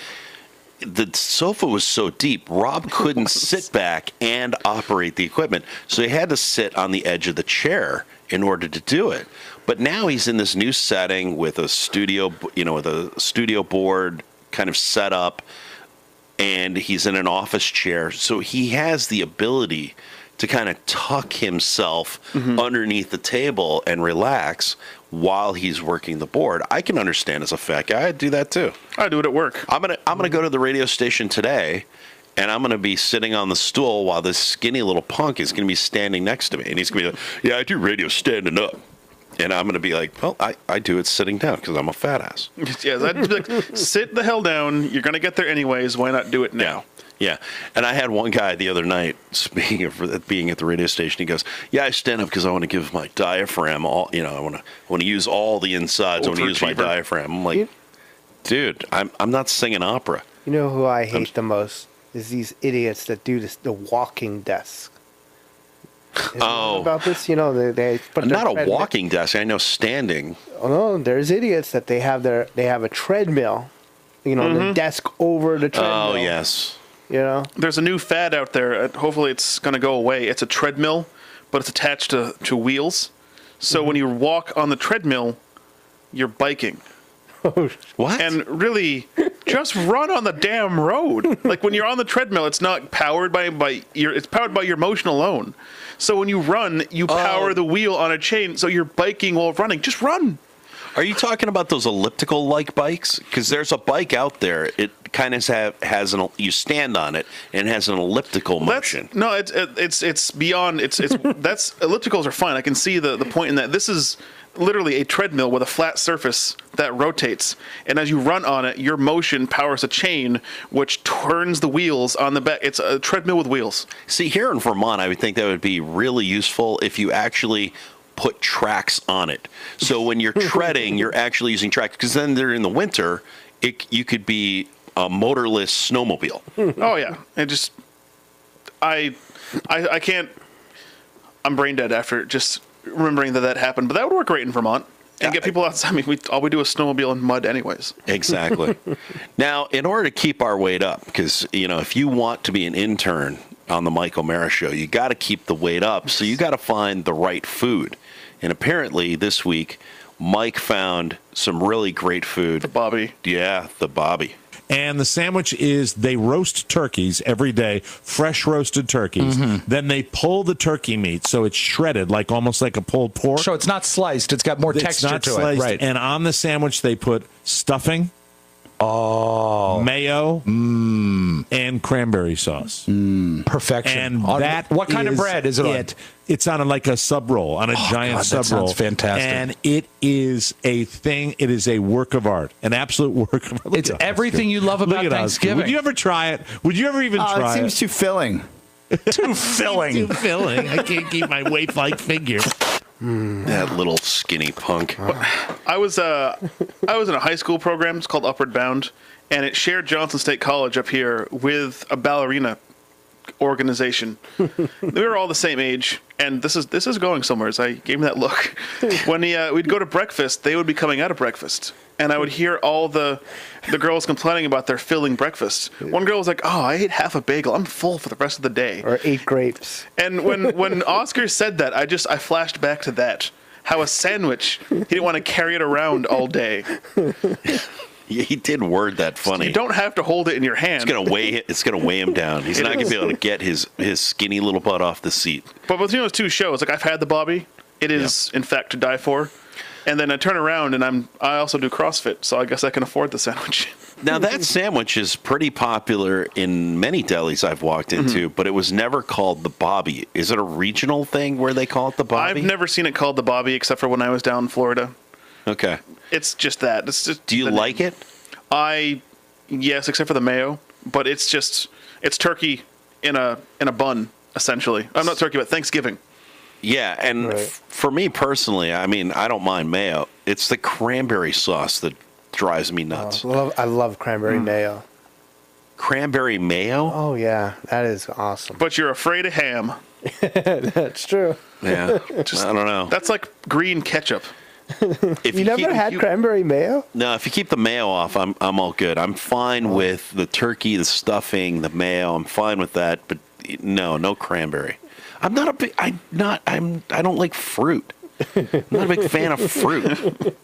the sofa was so deep, Rob couldn't sit back and operate the equipment, so he had to sit on the edge of the chair in order to do it. But now he's in this new setting with a studio, with a studio board kind of set up, and he's in an office chair, so he has the ability to kind of tuck himself underneath the table and relax while he's working the board. I can understand as a fat guy, I'd do that too. I do it at work. I'm gonna go to the radio station today, and I'm gonna be sitting on the stool while this skinny little punk is gonna be standing next to me, and he's gonna be like, "Yeah, I do radio standing up." And I'm going to be like, well, I do it sitting down because I'm a fat ass. Yeah, I'd be like, sit the hell down. You're going to get there anyways. Why not do it now? Yeah. And I had one guy the other night, speaking of being at the radio station, he goes, yeah, I stand up because I want to give my diaphragm all, I want to use all the insides. I want to use my diaphragm. I'm like, dude, I'm not singing opera. You know who I hate the most is these idiots that do the walking desk. About this, they put not a walking desk. I know standing. Oh no, there's idiots that they have a treadmill, the desk over the treadmill. Oh yes. There's a new fad out there. Hopefully, it's going to go away. It's a treadmill, but it's attached to wheels. So when you walk on the treadmill, you're biking. What? And really, just run on the damn road. Like when you're on the treadmill, it's not powered it's powered by your motion alone. So when you run, you power the wheel on a chain. So you're biking while running. Just run. Are you talking about those elliptical-like bikes? Because there's a bike out there. It kind of has you stand on it and it has an elliptical motion. It's beyond. That's ellipticals are fine. I can see the point in that. This is literally a treadmill with a flat surface that rotates, and as you run on it, your motion powers a chain which turns the wheels on the back. It's a treadmill with wheels. See, here in Vermont, I would think that would be really useful if you actually put tracks on it. So when you're treading, you're actually using tracks, because then they're in the winter, you could be a motorless snowmobile. Oh yeah, I can't. I'm brain dead after just remembering that happened, but that would work great in Vermont and get people outside. I mean, all we do is snowmobile and mud anyways. Exactly. Now, in order to keep our weight up, because if you want to be an intern on the Mike O'Meara Show, you got to keep the weight up. So you got to find the right food. And apparently this week, Mike found some really great food. The Bobbie. Yeah, the Bobbie. And the sandwich is they roast turkeys every day, fresh roasted turkeys. Mm-hmm. Then they pull the turkey meat, so it's shredded, almost like a pulled pork. So it's not sliced. It's got more texture to it. Right. And on the sandwich, they put stuffing, mayo, and cranberry sauce. Perfection. And what kind of bread is it on? It's on a sub roll, on a giant sub roll. That sounds fantastic. And it is a thing. It is a work of art, an absolute work of art. It's everything you love about Thanksgiving. Would you ever try it? Would you ever even try it? It seems too filling. Too filling. Too filling. I can't keep my waif-like figure. That little skinny punk. I was in a high school program. It's called Upward Bound, and it shared Johnson State College up here with a ballerina organization. We were all the same age, and this is going somewhere. So I gave him that look. When we'd go to breakfast, they would be coming out of breakfast, and I would hear all the girls complaining about their filling breakfast. One girl was like, "Oh, I ate half a bagel. I'm full for the rest of the day." Or 8 grapes. And when Oscar said that, I flashed back to that. How a sandwich, he didn't want to carry it around all day. Yeah, he did word that funny. You don't have to hold it in your hand. It's gonna weigh him down. He's not gonna be able to get his skinny little butt off the seat. But between those two shows, I've had the Bobbie. It is in fact to die for. And then I turn around and I also do CrossFit, so I guess I can afford the sandwich. Now that sandwich is pretty popular in many delis I've walked into, but it was never called the Bobbie. Is it a regional thing where they call it the Bobbie? I've never seen it called the Bobbie except for when I was down in Florida. Okay. It's just that. Do you like it? Yes, except for the mayo, but it's turkey in a bun essentially. I'm not turkey, but Thanksgiving. Yeah, and for me personally, I mean, I don't mind mayo. It's the cranberry sauce that drives me nuts. I love cranberry mayo. Cranberry mayo? Oh yeah, that is awesome. But you're afraid of ham. That's true. Yeah, I don't know. That's like green ketchup. If you never had cranberry mayo? No, if you keep the mayo off, I'm all good. I'm fine with the turkey, the stuffing, the mayo. I'm fine with that, but no cranberry. I'm not a big. I don't like fruit. I'm not a big fan of fruit.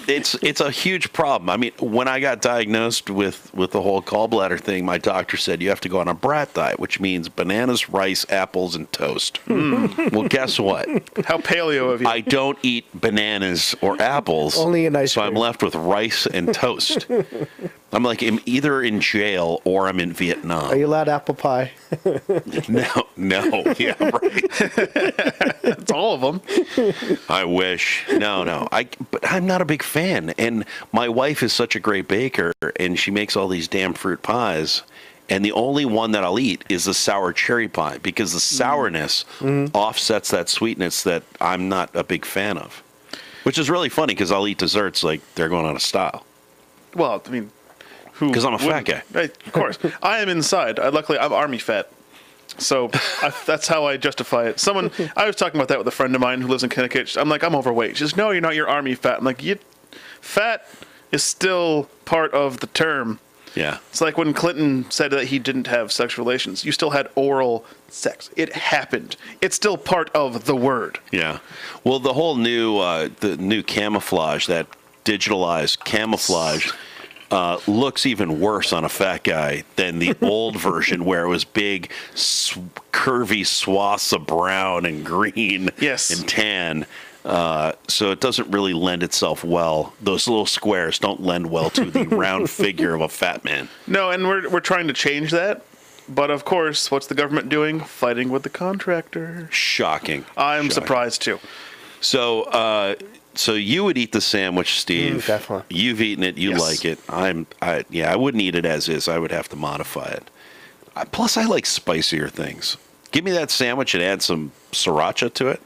It's a huge problem. I mean, when I got diagnosed with the whole gallbladder thing, my doctor said you have to go on a brat diet, which means bananas, rice, apples, and toast. Well, guess what? How paleo of you? I don't eat bananas or apples. Only an ice so cream. I'm left with rice and toast. I'm like, I'm either in jail or I'm in Vietnam. Are you allowed apple pie? No. Yeah, right. It's all of them. I wish. No. But I'm not a big fan. And my wife is such a great baker, and she makes all these damn fruit pies. And the only one that I'll eat is the sour cherry pie because the sourness offsets that sweetness that I'm not a big fan of. Which is really funny because I'll eat desserts like they're going out of style. Well, I mean, who? Because I'm a fat guy. Right, of course. I am inside. Luckily, I'm army fat. So that's how I justify it. I was talking about that with a friend of mine who lives in Connecticut. I'm like, I'm overweight. She says, no, you're not. You're army fat. I'm like, fat is still part of the term. Yeah. It's like when Clinton said that he didn't have sexual relations. You still had oral sex. It happened. It's still part of the word. Yeah. Well, the whole new camouflage, that digitalized camouflage, looks even worse on a fat guy than the old version where it was big, curvy swaths of brown and green and tan. So it doesn't really lend itself well. Those little squares don't lend well to the round figure of a fat man. No, and we're trying to change that. But of course, what's the government doing? Fighting with the contractor. Shocking. I'm surprised too. So you would eat the sandwich, Steve. Definitely. You've eaten it. You like it. I wouldn't eat it as is. I would have to modify it. Plus, I like spicier things. Give me that sandwich and add some sriracha to it.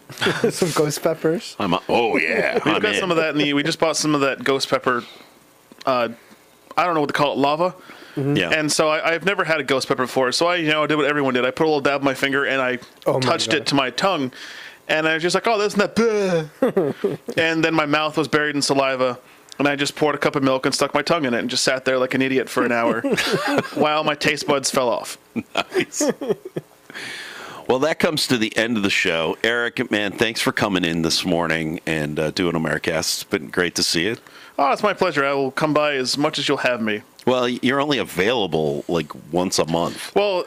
Some ghost peppers. Oh yeah, We've got some of that. We just bought some of that ghost pepper. I don't know what to call it, lava. Mm-hmm. Yeah. And so I've never had a ghost pepper before. So I did what everyone did. I put a little dab of my finger and I touched it to my tongue, and I was just like, oh, isn't that bleh? And then my mouth was buried in saliva. And I just poured a cup of milk and stuck my tongue in it and just sat there like an idiot for an hour while my taste buds fell off. Nice. Well, that comes to the end of the show. Eric, man, thanks for coming in this morning and doing OMearaCast. It's been great to see you. Oh, it's my pleasure. I will come by as much as you'll have me. Well, you're only available like once a month. Well,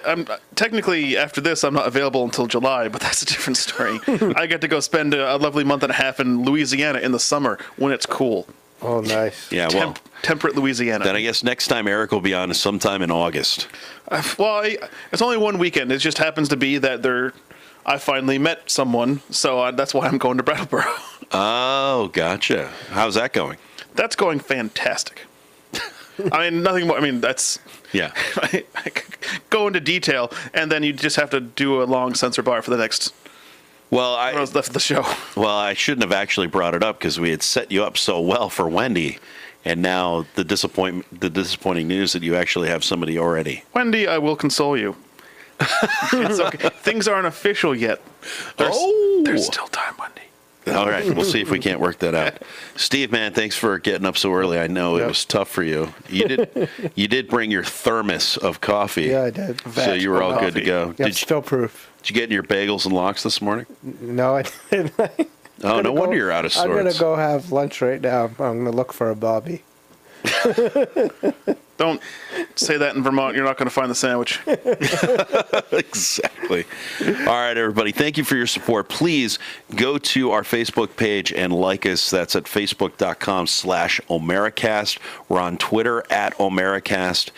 technically after this, I'm not available until July, but that's a different story. I get to go spend a lovely month and a half in Louisiana in the summer when it's cool. Oh, nice. Yeah, well, temperate Louisiana. Then I guess next time Eric will be on is sometime in August. It's only one weekend. It just happens to be that I finally met someone, so that's why I'm going to Brattleboro. Oh, gotcha. How's that going? That's going fantastic. I mean, nothing more. I mean, that's... Yeah. I could go into detail, and then you just have to do a long censor bar for the next... Well, I was left the show. Well, I shouldn't have actually brought it up because we had set you up so well for Wendy, and now the disappointing news that you actually have somebody already. Wendy, I will console you. It's okay. Things aren't official yet. There's still time, Wendy. All right, we'll see if we can't work that out. Steve, man, thanks for getting up so early. I know it was tough for you. You did bring your thermos of coffee. Yeah, I did. So you were all good to go. Yeah, still proof. Did you get your bagels and lox this morning? No, I didn't. Oh, no wonder you're out of sorts. I'm going to go have lunch right now. I'm going to look for a Bobbie. Don't say that in Vermont. You're not going to find the sandwich. Exactly. All right, everybody. Thank you for your support. Please go to our Facebook page and like us. That's at facebook.com/OMearaCast. We're on Twitter at OMearaCast.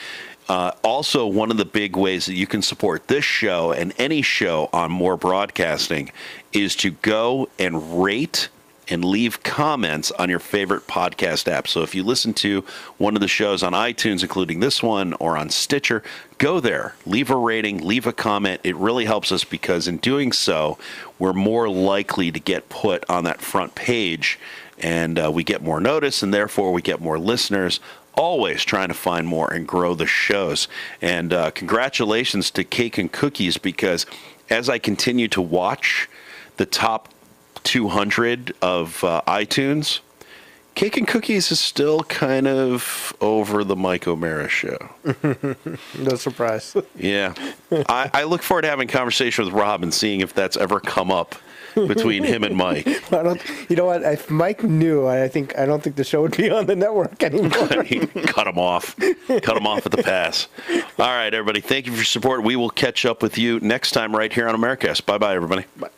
Also, one of the big ways that you can support this show and any show on More Broadcasting is to go and rate and leave comments on your favorite podcast app. So if you listen to one of the shows on iTunes, including this one, or on Stitcher, go there, leave a rating, leave a comment. It really helps us because in doing so, we're more likely to get put on that front page, and we get more notice, and therefore we get more listeners. Always trying to find more and grow the shows. And congratulations to Cake and Cookies, because as I continue to watch the top 200 of iTunes, Cake and Cookies is still kind of over the Mike O'Meara show. No surprise. Yeah. I look forward to having a conversation with Rob and seeing if that's ever come up between him and Mike. You know what? If Mike knew, I don't think the show would be on the network anymore. Cut him off. Cut him off at the pass. All right, everybody. Thank you for your support. We will catch up with you next time right here on OMearaCast. Bye-bye, everybody. Bye.